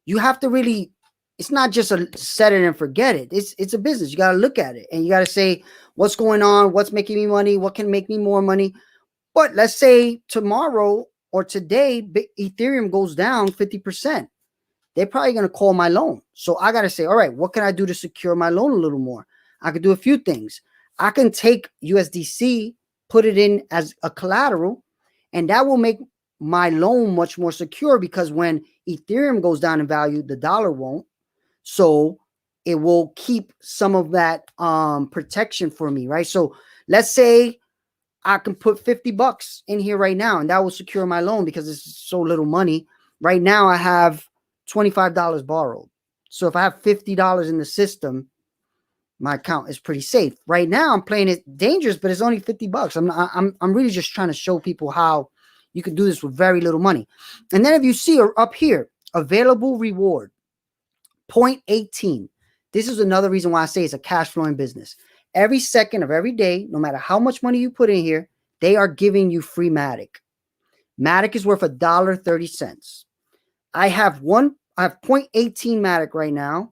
you have to really, it's not just a set it and forget it. It's a business. You got to look at it and you got to say, what's going on? What's making me money? What can make me more money? But let's say tomorrow or today, Ethereum goes down 50%. They're probably going to call my loan. So I got to say, all right, what can I do to secure my loan a little more? I could do a few things. I can take USDC, put it in as a collateral, and that will make my loan much more secure, because when Ethereum goes down in value, the dollar won't. So it will keep some of that protection for me, right? So let's say I can put $50 in here right now, and that will secure my loan because it's so little money. Right now I have $25 borrowed. So if I have $50 in the system, my account is pretty safe. Right now I'm playing it dangerous, but it's only $50. I'm really just trying to show people how you can do this with very little money. And then if you see up here, available reward, 0.18. This is another reason why I say it's a cash flowing business. Every second of every day, no matter how much money you put in here, they are giving you free Matic. Matic is worth $1.30. I have 0.18 Matic right now.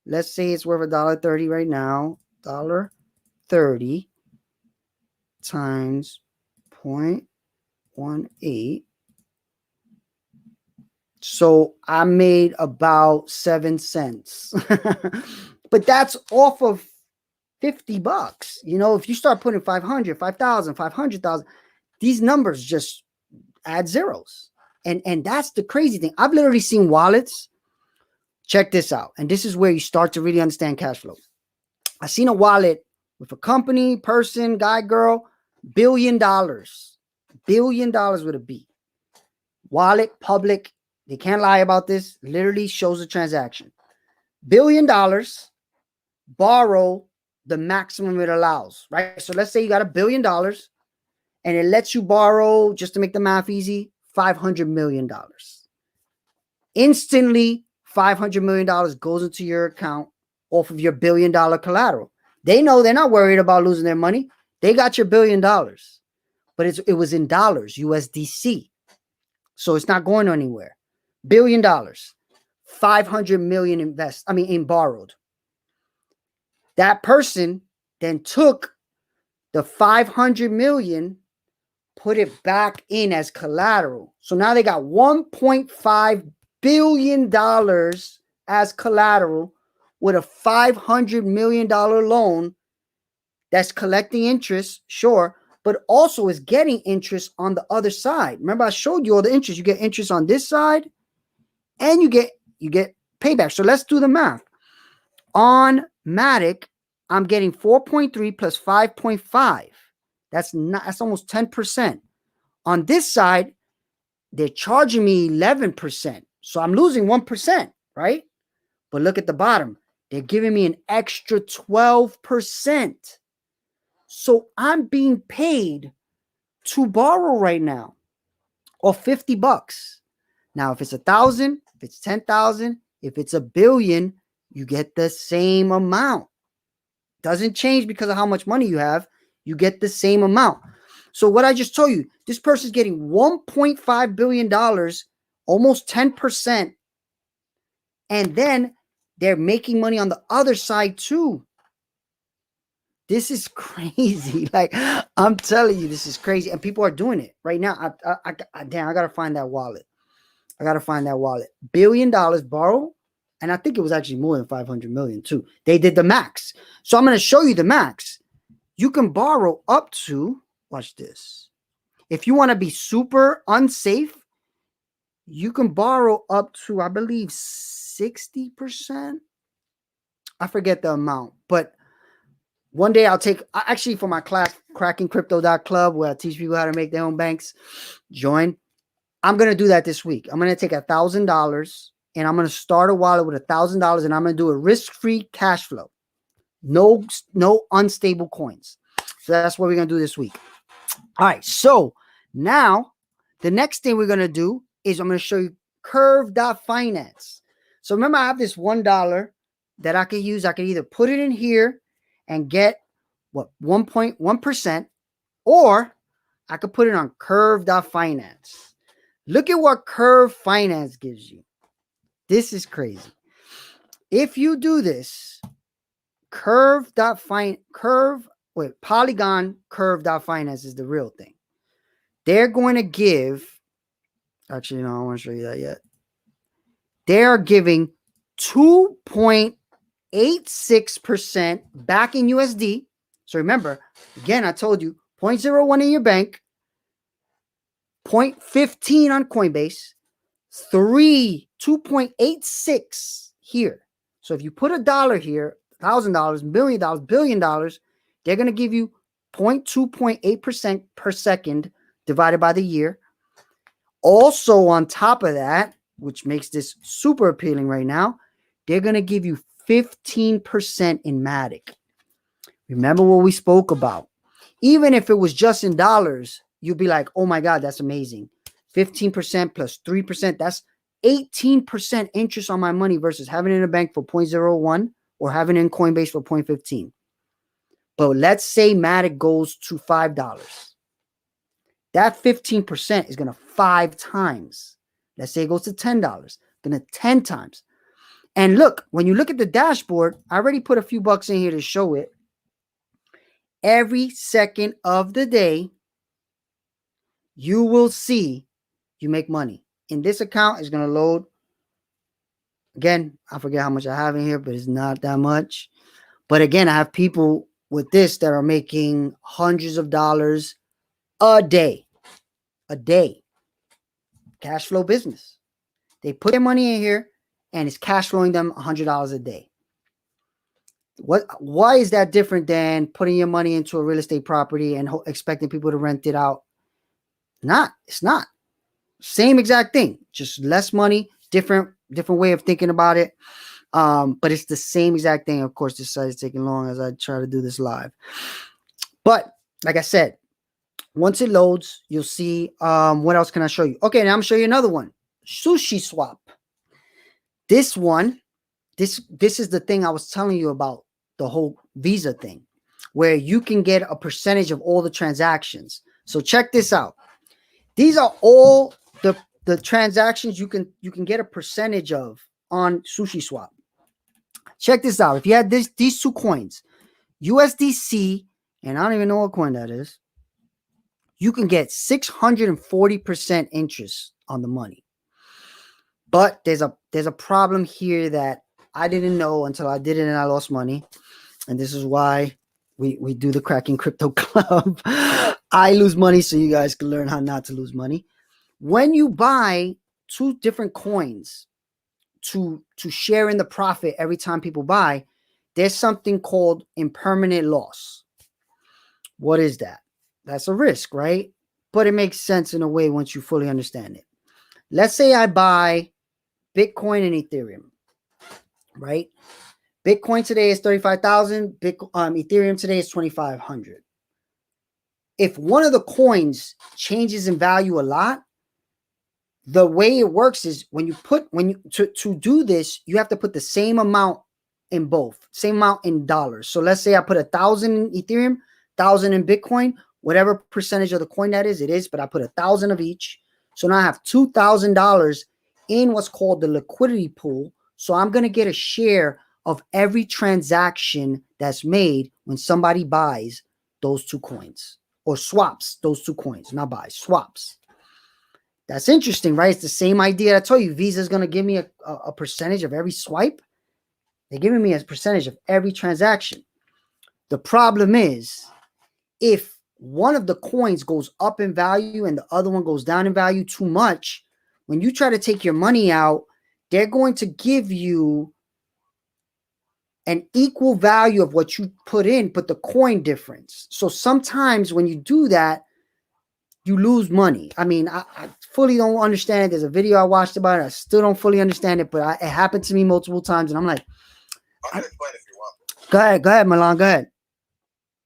Let's say it's worth $1.30 right now. $1.30 times 0.18. So I made about 7 cents. But that's off of $50. If you start putting 500, 5,000, 500,000, these numbers just add zeros. And that's the crazy thing. I've literally seen wallets. Check this out. And this is where you start to really understand cash flow. I seen a wallet with a company, person, guy, girl, $1 billion. $1 billion with a B. Wallet, public. They can't lie about this. Literally shows the transaction. $1 billion, borrow the maximum it allows, right? So let's say you got $1 billion and it lets you borrow, just to make the math easy, $500 million. Instantly, $500 million goes into your account off of your $1 billion collateral. They know they're not worried about losing their money. They got your $1 billion, but it was in dollars, USDC. So it's not going anywhere. $1 billion, 500 million in borrowed. That person then took the 500 million, put it back in as collateral. So now they got $1.5 billion as collateral with a $500 million loan that's collecting interest, sure, but also is getting interest on the other side. Remember, I showed you all the interest. You get interest on this side and you get payback. So let's do the math. On Matic, I'm getting 4.3 plus 5.5. That's almost 10%. On this side, they're charging me 11%. So I'm losing 1%, right? But look at the bottom. They're giving me an extra 12%. So I'm being paid to borrow right now, or $50. Now, if it's 1,000, if it's 10,000, if it's 1,000,000,000, you get the same amount. Doesn't change because of how much money you have. You get the same amount. So what I just told you, this person's getting $1.5 billion, almost 10%. And then they're making money on the other side too. This is crazy. Like, I'm telling you, this is crazy. And people are doing it right now. Damn, I got to find that wallet. $1 billion borrow. And I think it was actually more than 500 million too. They did the max. So I'm going to show you the max. You can borrow up to, watch this. If you want to be super unsafe, you can borrow up to, I believe, 60%. I forget the amount, but one day I'll take, actually for my class, crackingcrypto.club, where I teach people how to make their own banks, join. I'm going to do that this week. I'm going to take $1,000 and I'm going to start a wallet with $1,000 and I'm going to do a risk-free cash flow. No unstable coins. So that's what we're going to do this week. All right. So now the next thing we're going to do is I'm going to show you curve.finance. So remember, I have this $1 that I could use. I could either put it in here and get what 1.1%, or I could put it on curve.finance. Look at what Curve Finance gives you. This is crazy. If you do this, Polygon Curve.finance is the real thing. They're going to give, actually, no, I don't want to show you that yet. They are giving 2.86% back in USD. So remember, again, I told you 0.01 in your bank, 0.15 on Coinbase, 2.86 here. So if you put $1 here, $1,000, $1 million, $1 billion, they're going to give you 0.8% per second divided by the year. Also, on top of that, which makes this super appealing right now, they're going to give you 15% in Matic. Remember what we spoke about. Even if it was just in dollars, you'd be like, oh my God, that's amazing. 15% plus 3%, that's 18% interest on my money versus having it in a bank for 0.01 or having it in Coinbase for 0.15. But let's say Matic goes to $5. That 15% is going to 5 times. Let's say it goes to $10, going to 10 times. And look, when you look at the dashboard, I already put a few bucks in here to show it. Every second of the day, you will see you make money. In this account, it's going to load. Again, I forget how much I have in here, but it's not that much. But again, I have people with this that are making hundreds of dollars a day. A day. Cash flow business. They put their money in here and it's cash flowing them $100 a day. Why is that different than putting your money into a real estate property and expecting people to rent it out? It's not. Same exact thing, just less money, different way of thinking about it. But it's the same exact thing. Of course, this site is taking long as I try to do this live. But like I said, once it loads, you'll see what else can I show you? Okay, now I'm gonna show you another one. Sushi Swap. This one, this is the thing I was telling you about, the whole Visa thing, where you can get a percentage of all the transactions. So check this out. These are all the transactions you can get a percentage of on Sushi Swap. Check this out. If you had these two coins, USDC, and I don't even know what coin that is, you can get 640% interest on the money. But there's a problem here that I didn't know until I did it and I lost money. And this is why we do the Cracking Crypto Club. I lose money so you guys can learn how not to lose money. When you buy 2 different coins to share in the profit every time people buy, there's something called impermanent loss. What is that? That's a risk, right? But it makes sense in a way once you fully understand it. Let's say I buy Bitcoin and Ethereum, right? Bitcoin today is 35,000. Ethereum today is 2,500. If one of the coins changes in value a lot, the way it works is to do this, you have to put the same amount in both, same amount in dollars. So let's say I put 1,000 in Ethereum, 1,000 in Bitcoin, whatever percentage of the coin that is, it is, but I put 1,000 of each. So now I have $2,000 in what's called the liquidity pool. So I'm going to get a share of every transaction that's made when somebody buys those two coins or swaps those two coins, not buys, swaps. That's interesting, right? It's the same idea. I told you Visa is going to give me a percentage of every swipe. They're giving me a percentage of every transaction. The problem is if one of the coins goes up in value and the other one goes down in value too much, when you try to take your money out, they're going to give you an equal value of what you put in, but the coin difference. So sometimes when you do that, you lose money. I mean, I fully don't understand it. There's a video I watched about it. I still don't fully understand it, but it happened to me multiple times. And I'm like, I can explain if you want. Go ahead, Milan, go ahead.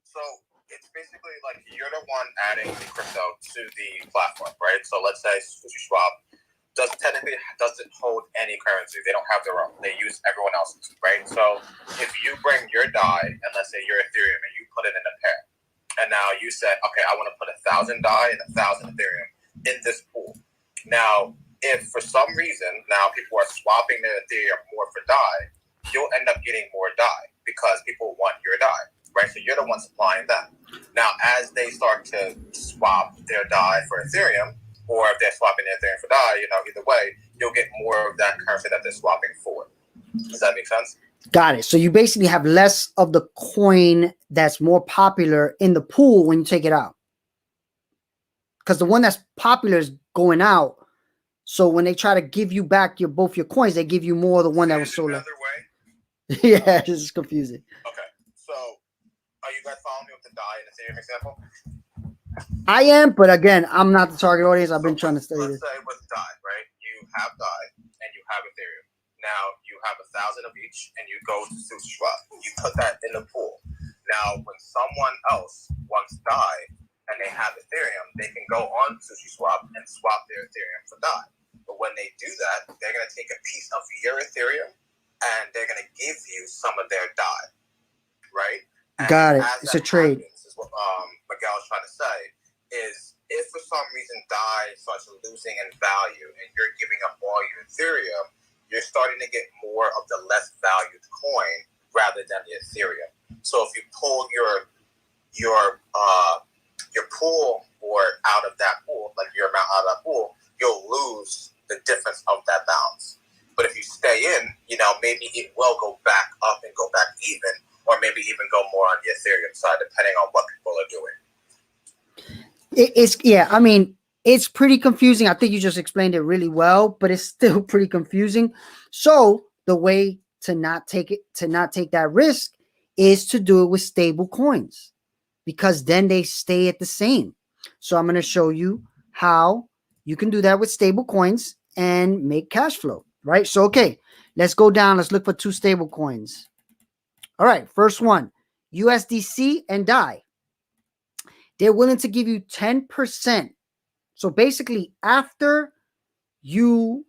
So it's basically like you're the one adding the crypto to the platform, right? So let's say SushiSwap doesn't hold any currency. They don't have their own. They use everyone else's, right? So if you bring your DAI and let's say your Ethereum and you put it in a pair, and now you said, okay, I want to put 1,000 DAI and 1,000 Ethereum in this pool. Now, if for some reason now people are swapping their Ethereum more for DAI, you'll end up getting more DAI because people want your DAI, right? So you're the one supplying them. Now, as they start to swap their DAI for Ethereum, or if they're swapping their Ethereum for DAI, either way, you'll get more of that currency that they're swapping for. Does that make sense? Got it. So you basically have less of the coin that's more popular in the pool when you take it out. Because the one that's popular is going out. So when they try to give you back both your coins, they give you more of the one that was sold. Another way? Yeah, this is confusing. Okay. So are you guys following me with the DAI and Ethereum example? I am, but again, I'm not the target audience. I've been trying to study this. Let's say with DAI, right? You have DAI and you have Ethereum. Now you have 1,000 of each, and you go to SushiSwap. You put that in the pool. Now, when someone else wants DAI and they have Ethereum, they can go on SushiSwap and swap their Ethereum for DAI. But when they do that, they're going to take a piece of your Ethereum and they're going to give you some of their DAI, right? And got it. It's a trade. Is what Miguel is trying to say is if for some reason DAI starts losing in value and you're giving up all your Ethereum, you're starting to get more of the less valued coin rather than the Ethereum. So if you pull your pool or out of that pool, like your amount out of that pool, you'll lose the difference of that balance. But if you stay in, maybe it will go back up and go back even, or maybe even go more on the Ethereum side, depending on what people are doing. It's pretty confusing. I think you just explained it really well, but it's still pretty confusing. So the way to not take that risk is to do it with stable coins, because then they stay at the same. So I'm going to show you how you can do that with stable coins and make cash flow, right? So, okay, let's go down. Let's look for two stable coins. All right, first one, USDC and DAI. They're willing to give you 10%. So basically, after you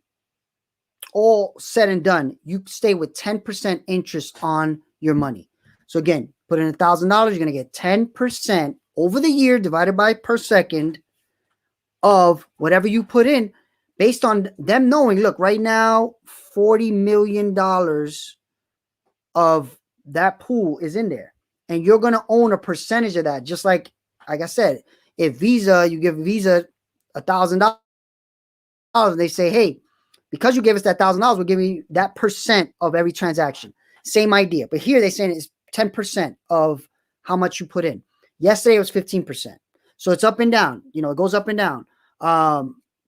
all said and done, you stay with 10% interest on your money. So again, put in $1,000, you're going to get 10% over the year divided by per second of whatever you put in, based on them knowing, look, right now, $40 million of that pool is in there. And you're going to own a percentage of that. Just like I said, if Visa, you give Visa $1,000, and they say, hey, because you gave us that $1,000, we're giving you that percent of every transaction. Same idea. But here they're saying it's 10% of how much you put in. Yesterday it was 15%. So it's up and down. It goes up and down.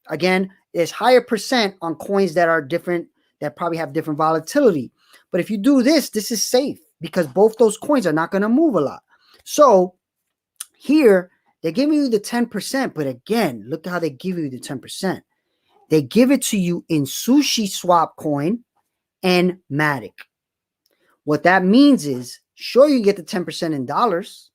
Again, there's higher percent on coins that are different, that probably have different volatility. But if you do this, this is safe because both those coins are not going to move a lot. So here they're giving you the 10%. But again, look at how they give you the 10%. They give it to you in SushiSwap coin and Matic. What that means is, sure, you get the 10% in dollars,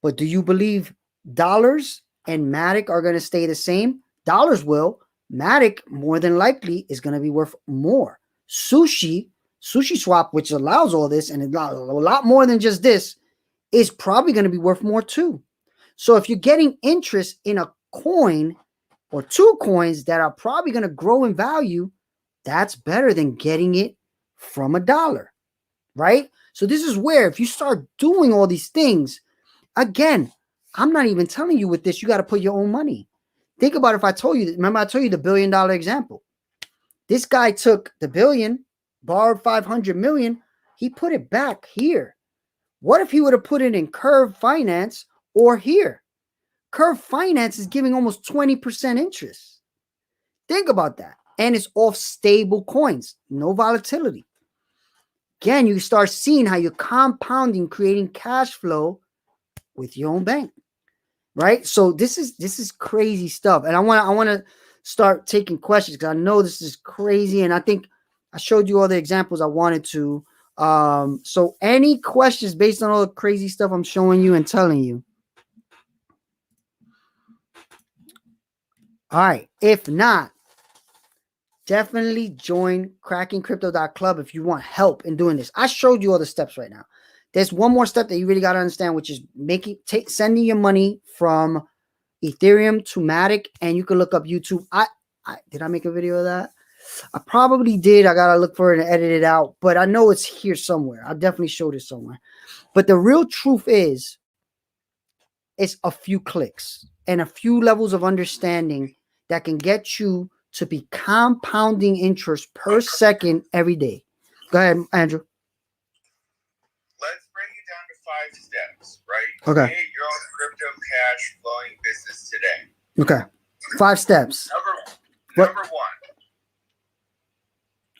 but do you believe dollars and Matic are going to stay the same? Dollars will. Matic, more than likely, is going to be worth more. Sushi Swap, which allows all this, and a lot more than just this, is probably going to be worth more too. So if you're getting interest in a coin or two coins that are probably going to grow in value, that's better than getting it from a dollar, right? So this is where if you start doing all these things, again, I'm not even telling you with this, you got to put your own money. Think about if I told you, remember I told you the $1 billion example. This guy took the billion, borrowed 500 million, he put it back here. What if he would have put it in Curve Finance or here? Curve Finance is giving almost 20% interest. Think about that. And it's off stable coins, no volatility. Again, you start seeing how you're compounding, creating cash flow with your own bank, right? So this is crazy stuff. And I want to start taking questions because I know this is crazy. And I think I showed you all the examples I wanted to. So any questions based on all the crazy stuff I'm showing you and telling you? All right. If not, definitely join crackingcrypto.club if you want help in doing this. I showed you all the steps right now. There's one more step that you really got to understand, which is sending your money from Ethereum to Matic, and you can look up YouTube. Did I make a video of that? I probably did. I got to look for it and edit it out, but I know it's here somewhere. I definitely showed it somewhere. But the real truth is, it's a few clicks and a few levels of understanding that can get you to be compounding interest per second every day. Go ahead, Andrew. Let's break it down to 5 steps, right? Okay. Create your own crypto cash flowing business today. Okay. 5 steps. Number one.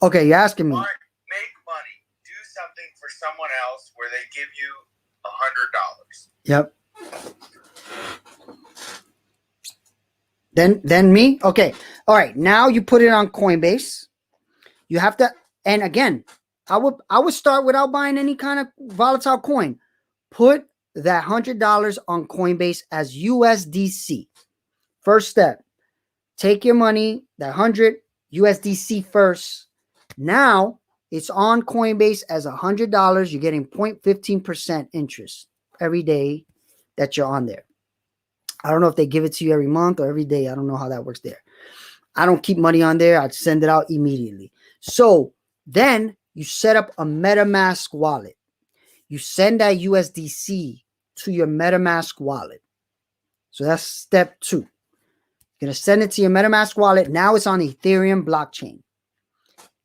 Okay, you're asking me. Make money. Do something for someone else where they give you $100. Yep. Then me? Okay. All right. Now you put it on Coinbase. You have to, and again, I would start without buying any kind of volatile coin. Put that $100 on Coinbase as USDC. First step. Take your money, that 100 USDC first. Now it's on Coinbase as $100. You're getting 0.15% interest every day that you're on there. I don't know if they give it to you every month or every day. I don't know how that works there. I don't keep money on there. I'd send it out immediately. So then you set up a Metamask wallet. You send that USDC to your Metamask wallet. So that's step 2. You're going to send it to your Metamask wallet. Now it's on the Ethereum blockchain.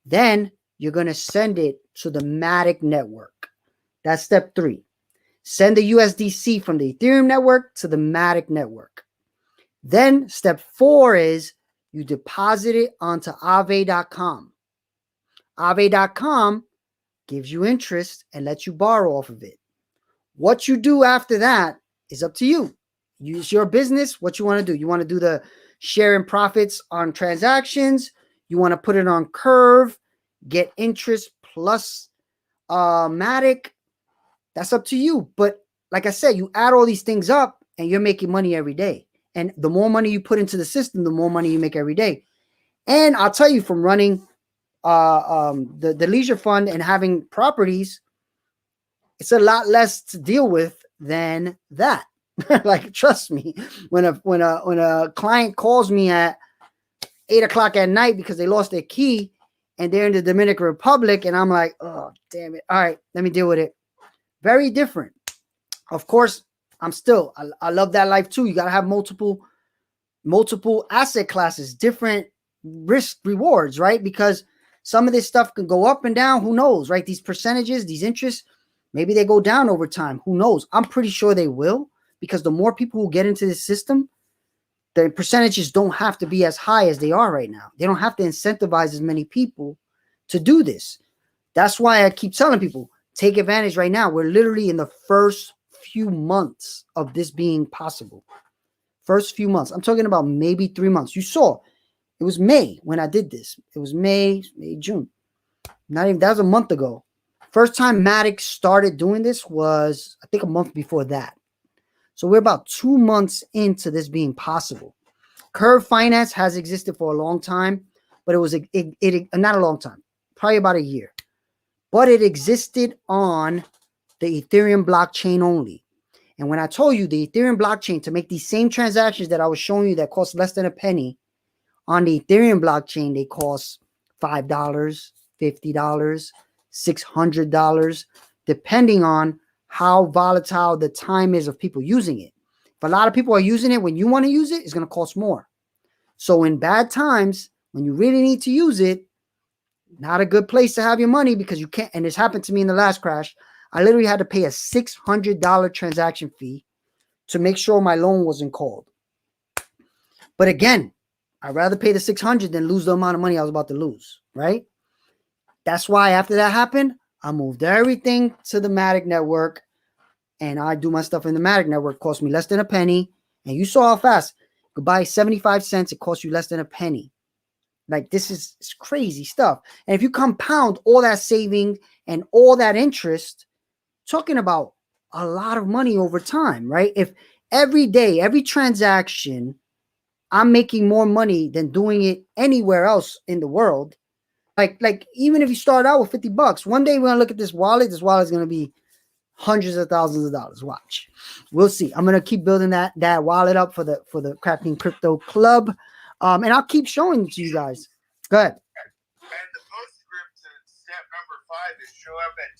Then you're going to send it to the Matic network. That's step 3. Send the USDC from the Ethereum network to the Matic network. Then step 4 is you deposit it onto Aave.com. Aave.com gives you interest and lets you borrow off of it. What you do after that is up to you. Use your business, what you want to do. You want to do the sharing profits on transactions. You want to put it on Curve, get interest plus Matic. That's up to you. But like I said, you add all these things up and you're making money every day. And the more money you put into the system, the more money you make every day. And I'll tell you, from running the leisure fund and having properties, it's a lot less to deal with than that. Like, trust me, when a client calls me at 8 o'clock at night because they lost their key and they're in the Dominican Republic, and I'm like, oh, damn it. All right, let me deal with it. Very different. Of course, I love that life too. You got to have multiple asset classes, different risk rewards, right? Because some of this stuff can go up and down. Who knows, right? These percentages, these interests, maybe they go down over time. Who knows? I'm pretty sure they will, because the more people who get into this system, the percentages don't have to be as high as they are right now. They don't have to incentivize as many people to do this. That's why I keep telling people, take advantage right now. We're literally in the first few months of this being possible. First few months. I'm talking about maybe 3 months. You saw, it was May when I did this. It was May, June. Not even, that was a month ago. First time Matic started doing this was, I think, a month before that. So we're about 2 months into this being possible. Curve finance has existed for a long time, but it was not a long time, probably about a year. But it existed on the Ethereum blockchain only. And when I told you the Ethereum blockchain to make these same transactions that I was showing you that cost less than a penny, on the Ethereum blockchain, they cost $5, $50, $600, depending on how volatile the time is of people using it. If a lot of people are using it when you want to use it, it's going to cost more. So in bad times, when you really need to use it, not a good place to have your money because you can't. And this happened to me in the last crash. I literally had to pay a $600 transaction fee to make sure my loan wasn't called. But again, I'd rather pay the $600 than lose the amount of money I was about to lose, right? That's why after that happened, I moved everything to the Matic network, and I do my stuff in the Matic network. It cost me less than a penny. And you saw how fast. You could buy 75 cents. It costs you less than a penny. Like, this is crazy stuff. And if you compound all that saving and all that interest, talking about a lot of money over time, right? If every day, every transaction, I'm making more money than doing it anywhere else in the world. Like even if you start out with $50, one day we're gonna look at this wallet. This wallet is gonna be hundreds of thousands of dollars. Watch, we'll see. I'm gonna keep building that wallet up for the Cracking Crypto Club, and I'll keep showing it to you guys. Go ahead. And the postscript to step number 5 is show up at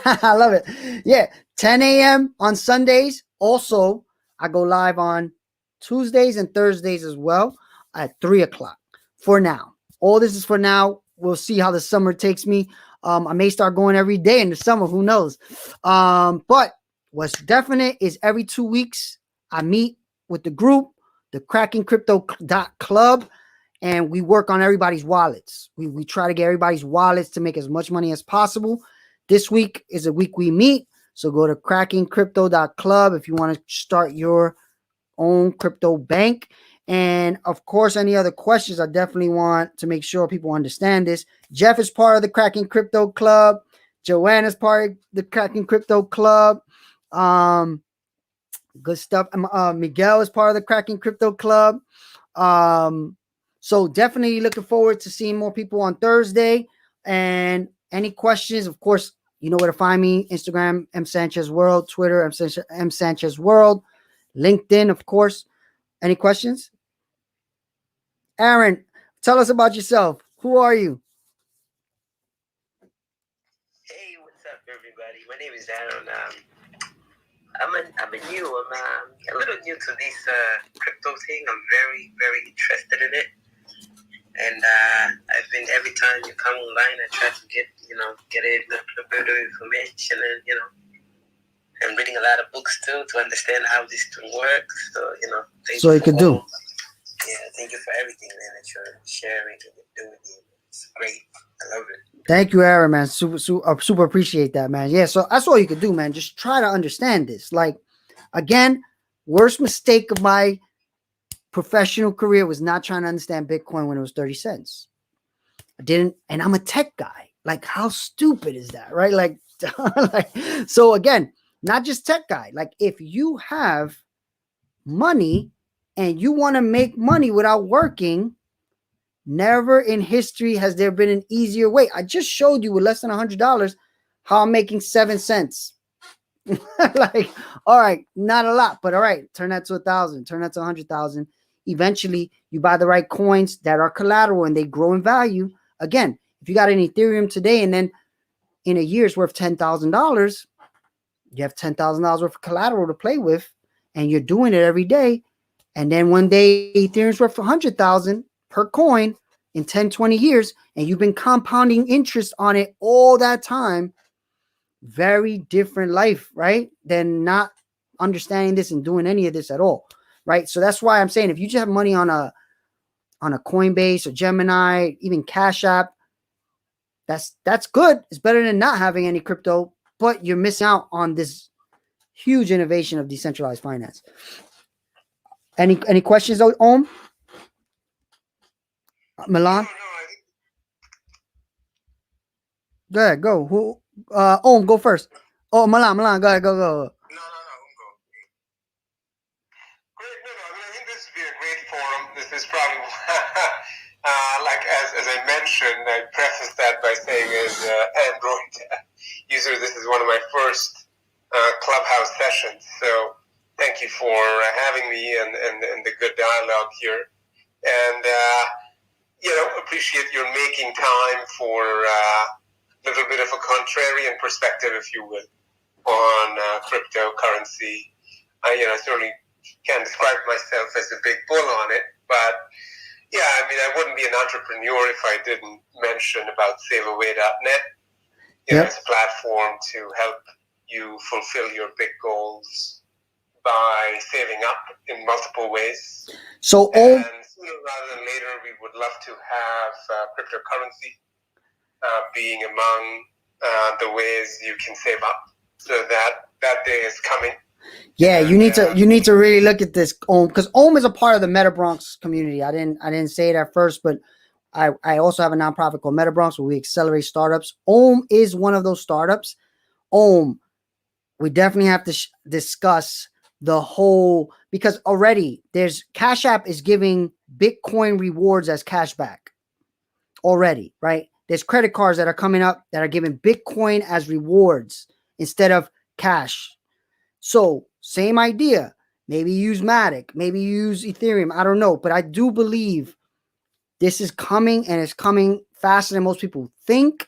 10 a.m. I love it. Yeah, 10 a.m. on Sundays. Also, I go live on Tuesdays and Thursdays as well at 3 o'clock. For now, all this is for now. We'll see how the summer takes me. I may start going every day in the summer. Who knows? But what's definite is every 2 weeks I meet with the group, the Cracking Crypto Club, and we work on everybody's wallets. We try to get everybody's wallets to make as much money as possible. This week is a week we meet. So go to crackingcrypto.club if you want to start your own crypto bank. And of course, any other questions, I definitely want to make sure people understand this. Jeff is part of the Cracking Crypto Club. Joanne is part of the Cracking Crypto Club. Good stuff. Miguel is part of the Cracking Crypto Club. So definitely looking forward to seeing more people on Thursday. And any questions, of course, you know where to find me. Instagram, M Sanchez World. Twitter, M Sanchez World. LinkedIn, of course. Any questions? Aaron, tell us about yourself. Who are you? Hey, what's up, everybody? My name is Aaron. I'm new. I'm a little new to this crypto thing. I'm very, very interested in it. And I've been, every time you come online, I try to get a bit of information, and I'm reading a lot of books too to understand how this thing works. So thank So you you could do. Yeah, thank you for everything, man, that you're sharing and you're doing. It's great. I love it. Thank you, Aaron, man. Super appreciate that, man. Yeah, so that's all you could do, man. Just try to understand this. Like, again, worst mistake of my professional career was not trying to understand Bitcoin when it was 30 cents. I didn't, and I'm a tech guy. Like, how stupid is that, right? Like, so again, not just tech guy. Like, if you have money and you want to make money without working, never in history has there been an easier way. I just showed you with less than $100 how I'm making 7 cents. Like, all right, not a lot, but all right, turn that to 1,000, turn that to 100,000. Eventually, you buy the right coins that are collateral and they grow in value. Again, if you got an Ethereum today and then in a year's worth $10,000, you have $10,000 worth of collateral to play with, and you're doing it every day. And then one day Ethereum's worth 100,000 per coin in 10, 20 years, and you've been compounding interest on it all that time. Very different life, right? Than not understanding this and doing any of this at all, right? So that's why I'm saying if you just have money on a Coinbase or Gemini, even Cash App, that's good. It's better than not having any crypto, but you're missing out on this huge innovation of decentralized finance. Any questions, Om? Milan? Go ahead, go. Who? Go first. Oh, Milan, go ahead, go. No. Go. Great. No. I mean, I think this would be a great forum. This is probably like as I mentioned, I prefaced that by saying as Android user, this is one of my first Clubhouse sessions. So thank you for having me and the good dialogue here. And appreciate your making time for a little bit of a contrarian perspective, if you will, on cryptocurrency. I certainly can't describe myself as a big bull on it, but yeah, I mean, I wouldn't be an entrepreneur if I didn't mention about saveaway.net, as a platform to help you fulfill your big goals by saving up in multiple ways. So, and sooner rather than later, we would love to have cryptocurrency being among the ways you can save up. So that day is coming. Yeah, you need to really look at this because Ohm is a part of the MetaBronx community. I didn't say it at first, but I also have a nonprofit called MetaBronx where we accelerate startups. Ohm is one of those startups. Ohm, we definitely have to discuss the whole, because already there's Cash App is giving Bitcoin rewards as cash back already, right? There's credit cards that are coming up that are giving Bitcoin as rewards instead of cash. So same idea. Maybe use Matic, maybe use Ethereum. I don't know, but I do believe this is coming, and it's coming faster than most people think.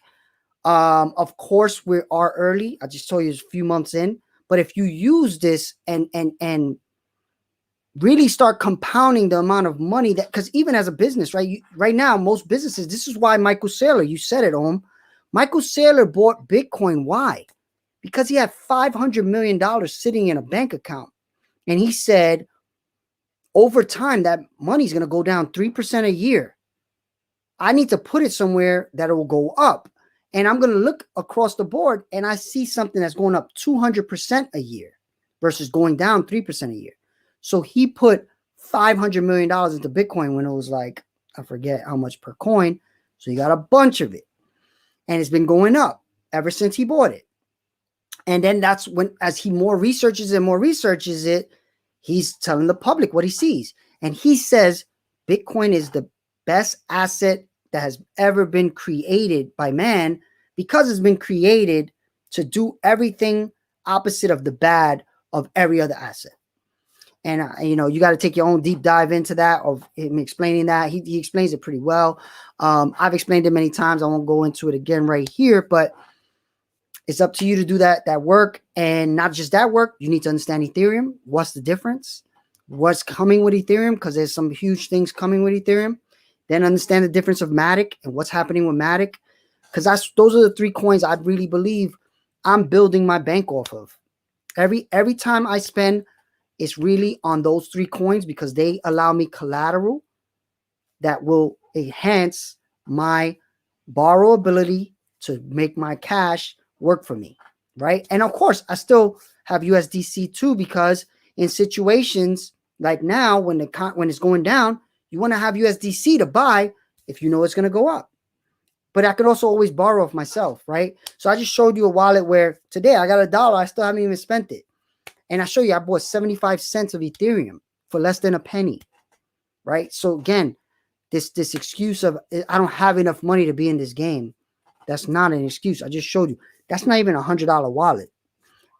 Of course, we are early. I just told you it's a few months in, but if you use this and really start compounding the amount of money that, because even as a business, right? Right now, most businesses, this is why Michael Saylor, you said it, Michael Saylor bought Bitcoin. Why? Because he had $500 million sitting in a bank account. And he said, over time, that money's going to go down 3% a year. I need to put it somewhere that it will go up. And I'm going to look across the board and I see something that's going up 200% a year versus going down 3% a year. So he put $500 million into Bitcoin when it was like, I forget how much per coin. So he got a bunch of it. And it's been going up ever since he bought it. And then that's when, as he more researches it, he's telling the public what he sees. And he says Bitcoin is the best asset that has ever been created by man because it's been created to do everything opposite of the bad of every other asset. And, you got to take your own deep dive into that, of him explaining that. He explains it pretty well. I've explained it many times. I won't go into it again right here, but it's up to you to do that work. And not just that work, you need to understand Ethereum. What's the difference? What's coming with Ethereum? Because there's some huge things coming with Ethereum. Then understand the difference of Matic and what's happening with Matic. Because those are the three coins I really believe I'm building my bank off of. Every time I spend, it's really on those three coins because they allow me collateral that will enhance my borrowability to make my cash work for me, right? And of course, I still have USDC too, because in situations like now, when it's going down, you want to have USDC to buy if you know it's going to go up. But I could also always borrow of myself, right? So I just showed you a wallet where today I got $1. I still haven't even spent it. And I show you I bought 75 cents of Ethereum for less than a penny, right? So again, this excuse of I don't have enough money to be in this game, that's not an excuse. I just showed you. That's not even $100 wallet.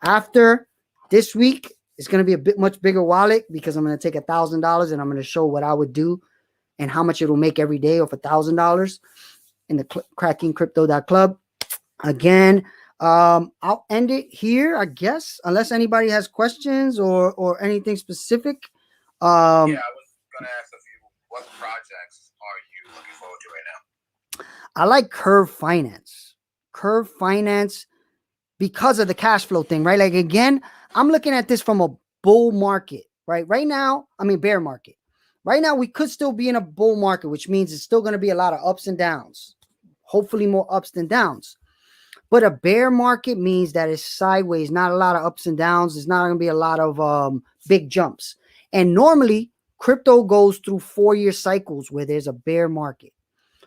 After this week, it's going to be a bit much bigger wallet because I'm going to take $1,000 and I'm going to show what I would do and how much it'll make every day off $1,000 in the crackingcrypto.club. Again, I'll end it here, I guess, unless anybody has questions or anything specific. Yeah, I was going to ask you, what projects are you looking forward to right now? I like Curve Finance. Curve Finance because of the cash flow thing, right? Like, again, I'm looking at this from a bull market, right? Right now, bear market. Right now, we could still be in a bull market, which means it's still going to be a lot of ups and downs. Hopefully more ups than downs. But a bear market means that it's sideways, not a lot of ups and downs. There's not going to be a lot of big jumps. And normally, crypto goes through 4-year cycles where there's a bear market.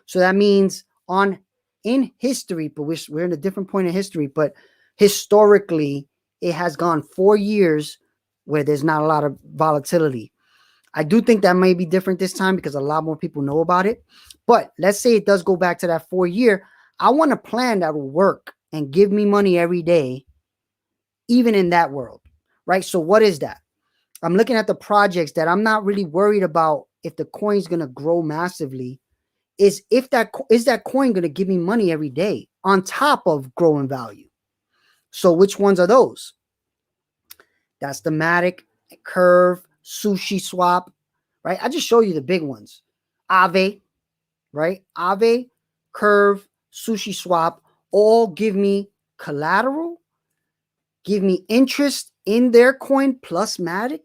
So that means on in history, but we're in a different point in history, but historically, it has gone 4 years where there's not a lot of volatility. I do think that may be different this time because a lot more people know about it. But let's say it does go back to that 4 year. I want a plan that will work and give me money every day, even in that world, right? So what is that? I'm looking at the projects that I'm not really worried about if the coin's going to grow massively. Is that coin going to give me money every day on top of growing value? So which ones are those? That's the Matic, Curve, Sushi Swap, right? I just show you the big ones. Aave, right? Aave, Curve, Sushi Swap all give me collateral, give me interest in their coin plus Matic,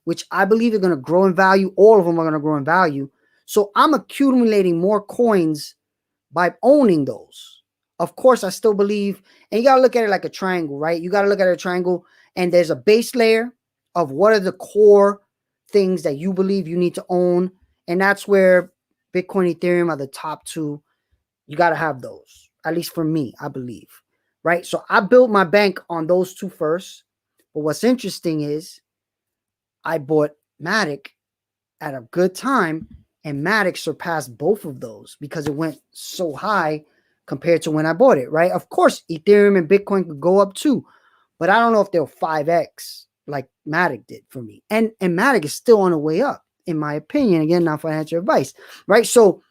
which I believe are going to grow in value. All of them are going to grow in value. So I'm accumulating more coins by owning those. Of course, I still believe, and you got to look at it like a triangle, right? You got to look at a triangle, and there's a base layer of what are the core things that you believe you need to own. And that's where Bitcoin, Ethereum are the top two. You got to have those, at least for me, I believe, right? So I built my bank on those two first. But what's interesting is I bought Matic at a good time, and Matic surpassed both of those because it went so high compared to when I bought it, right? Of course, Ethereum and Bitcoin could go up too, but I don't know if they'll 5x like Matic did for me. And Matic is still on the way up, in my opinion. Again, not financial advice, right? So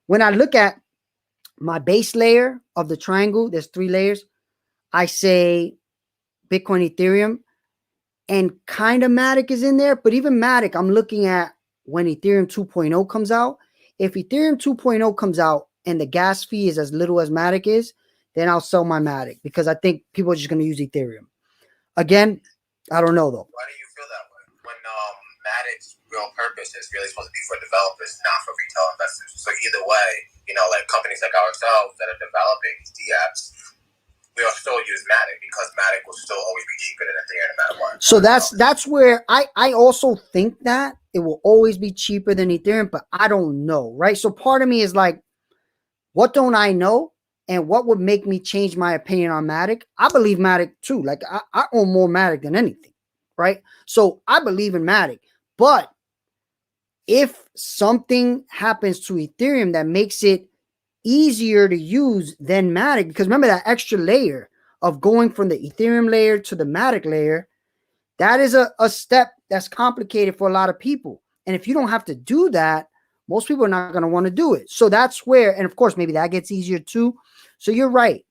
when I look at my base layer of the triangle, there's 3 layers. I say Bitcoin, Ethereum, and kind of Matic is in there. But even Matic, I'm looking at when Ethereum 2.0 comes out. If Ethereum 2.0 comes out and the gas fee is as little as Matic is, then I'll sell my Matic because I think people are just going to use Ethereum. Again, I don't know though. Why do you feel that way? When Matic's real purpose is really supposed to be for developers, not for retail investors. So either way, like companies like ourselves that are developing DApps, we'll still use Matic because Matic will still always be cheaper than Ethereum no matter what. So that's where I also think that it will always be cheaper than Ethereum, but I don't know, right? So part of me is like, what don't I know? And what would make me change my opinion on Matic? I believe Matic too. Like I own more Matic than anything, right? So I believe in Matic. But if something happens to Ethereum that makes it easier to use than Matic, because remember that extra layer of going from the Ethereum layer to the Matic layer, that is a step that's complicated for a lot of people. And if you don't have to do that, most people are not going to want to do it. So that's where, and of course, maybe that gets easier too. So you're right.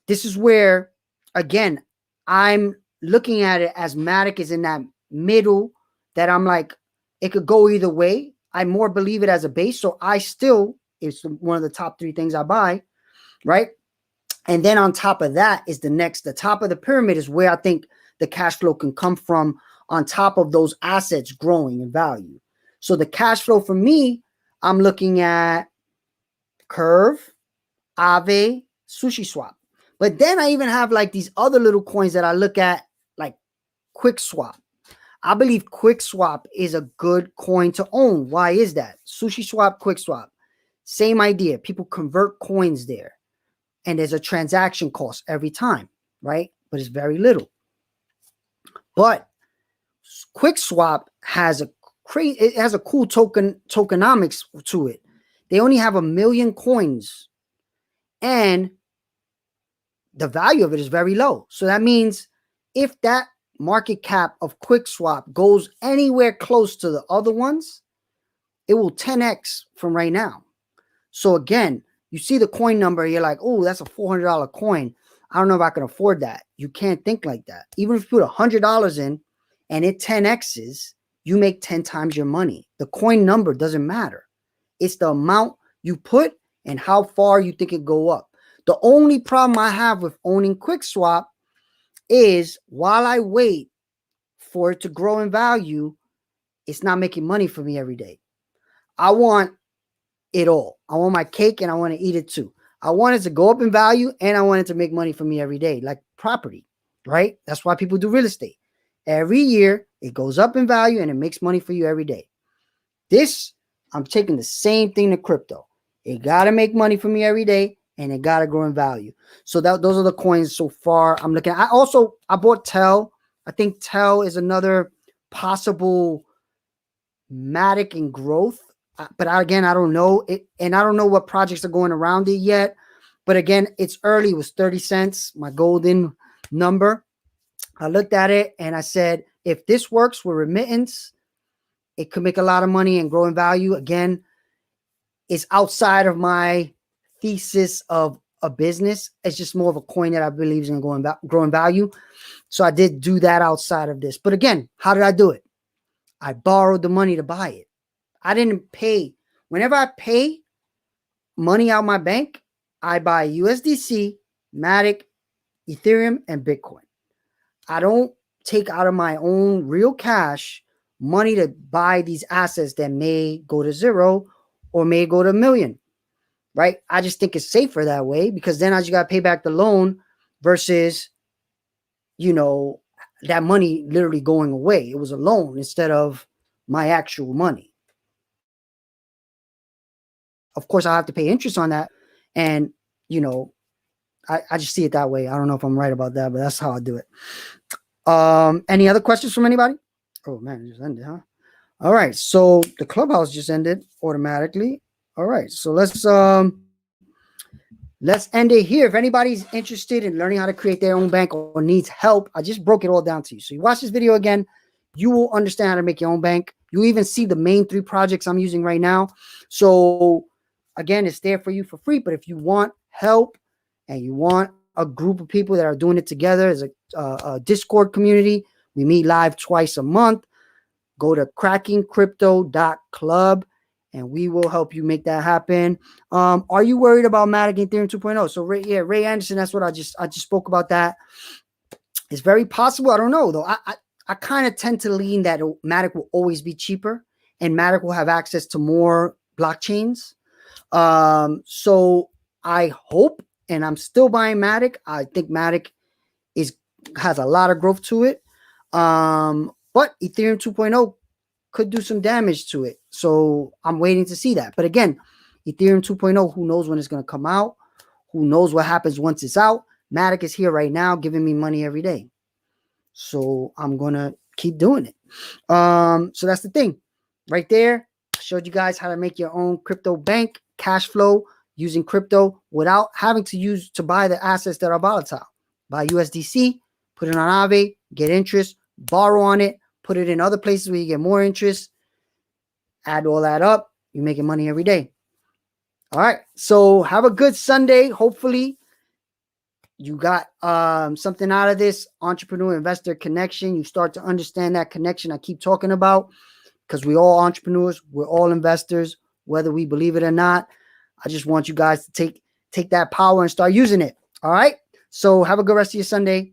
This is where, again, I'm looking at it as Matic is in that middle that I'm like, it could go either way. I more believe it as a base. So I still, it's one of the top 3 things I buy, right? And then on top of that is the top of the pyramid is where I think the cash flow can come from on top of those assets growing in value. So the cash flow for me, I'm looking at Curve, Aave, Sushi Swap. But then I even have like these other little coins that I look at, like Quick Swap. I believe Quick Swap is a good coin to own. Why is that? Sushi Swap, Quick Swap. Same idea. People convert coins there. And there's a transaction cost every time, right? But it's very little. But Quick Swap has a cool tokenomics to it. They only have 1 million coins, and the value of it is very low. So that means if that market cap of Quick Swap goes anywhere close to the other ones, it will 10x from right now. So again, you see the coin number, you're like, oh, that's a $400 coin. I don't know if I can afford that. You can't think like that. Even if you put $100 in and it 10x's, you make 10 times your money. The coin number doesn't matter. It's the amount you put and how far you think it go up. The only problem I have with owning Quick Swap is while I wait for it to grow in value, it's not making money for me every day. I want it all. I want my cake and I want to eat it too. I want it to go up in value and I want it to make money for me every day, like property, right? That's why people do real estate. Every year it goes up in value and it makes money for you every day. This, I'm taking the same thing to crypto. It got to make money for me every day and it got to grow in value. So those are the coins so far I'm looking at. I bought Tel. I think Tel is another possible Matic in growth. But again, I don't know it, and I don't know what projects are going around it yet. But again, it's early. It was 30 cents, my golden number. I looked at it and I said, if this works with remittance, it could make a lot of money and grow in value. Again, it's outside of my thesis of a business. It's just more of a coin that I believe is going to grow in value. So I did do that outside of this. But again, how did I do it? I borrowed the money to buy it. I didn't pay. Whenever I pay money out my bank, I buy USDC, Matic, Ethereum, and Bitcoin. I don't take out of my own real cash money to buy these assets that may go to zero or may go to $1 million, right? I just think it's safer that way, because then I just got to pay back the loan versus, that money literally going away. It was a loan instead of my actual money. Of course, I have to pay interest on that. And, I just see it that way. I don't know if I'm right about that, but that's how I do it. Any other questions from anybody? Oh man, it just ended, huh? All right. So the Clubhouse just ended automatically. All right. So let's end it here. If anybody's interested in learning how to create their own bank or needs help, I just broke it all down to you. So you watch this video again, you will understand how to make your own bank. You even see the main 3 projects I'm using right now. So again, it's there for you for free. But if you want help and you want a group of people that are doing it together, as a Discord community, we meet live twice a month. Go to crackingcrypto.club and we will help you make that happen. Are you worried about Matic and Ethereum 2.0? So Ray Anderson, that's what I just spoke about. That it's very possible. I don't know though. I kind of tend to lean that Matic will always be cheaper and Matic will have access to more blockchains. So I hope, and I'm still buying Matic. I think Matic has a lot of growth to it. But Ethereum 2.0 could do some damage to it. So I'm waiting to see that. But again, Ethereum 2.0, who knows when it's going to come out? Who knows what happens once it's out? Matic is here right now giving me money every day. So I'm going to keep doing it. So that's the thing. Right there, I showed you guys how to make your own crypto bank, cash flow using crypto without having to buy the assets that are volatile. Buy USDC, put it on Aave, get interest, borrow on it, put it in other places where you get more interest, add all that up, you're making money every day. All right. So have a good Sunday. Hopefully you got something out of this entrepreneur investor connection. You start to understand that connection I keep talking about, because we're all entrepreneurs. We're all investors, whether we believe it or not. I just want you guys to take that power and start using it. All right. So have a good rest of your Sunday.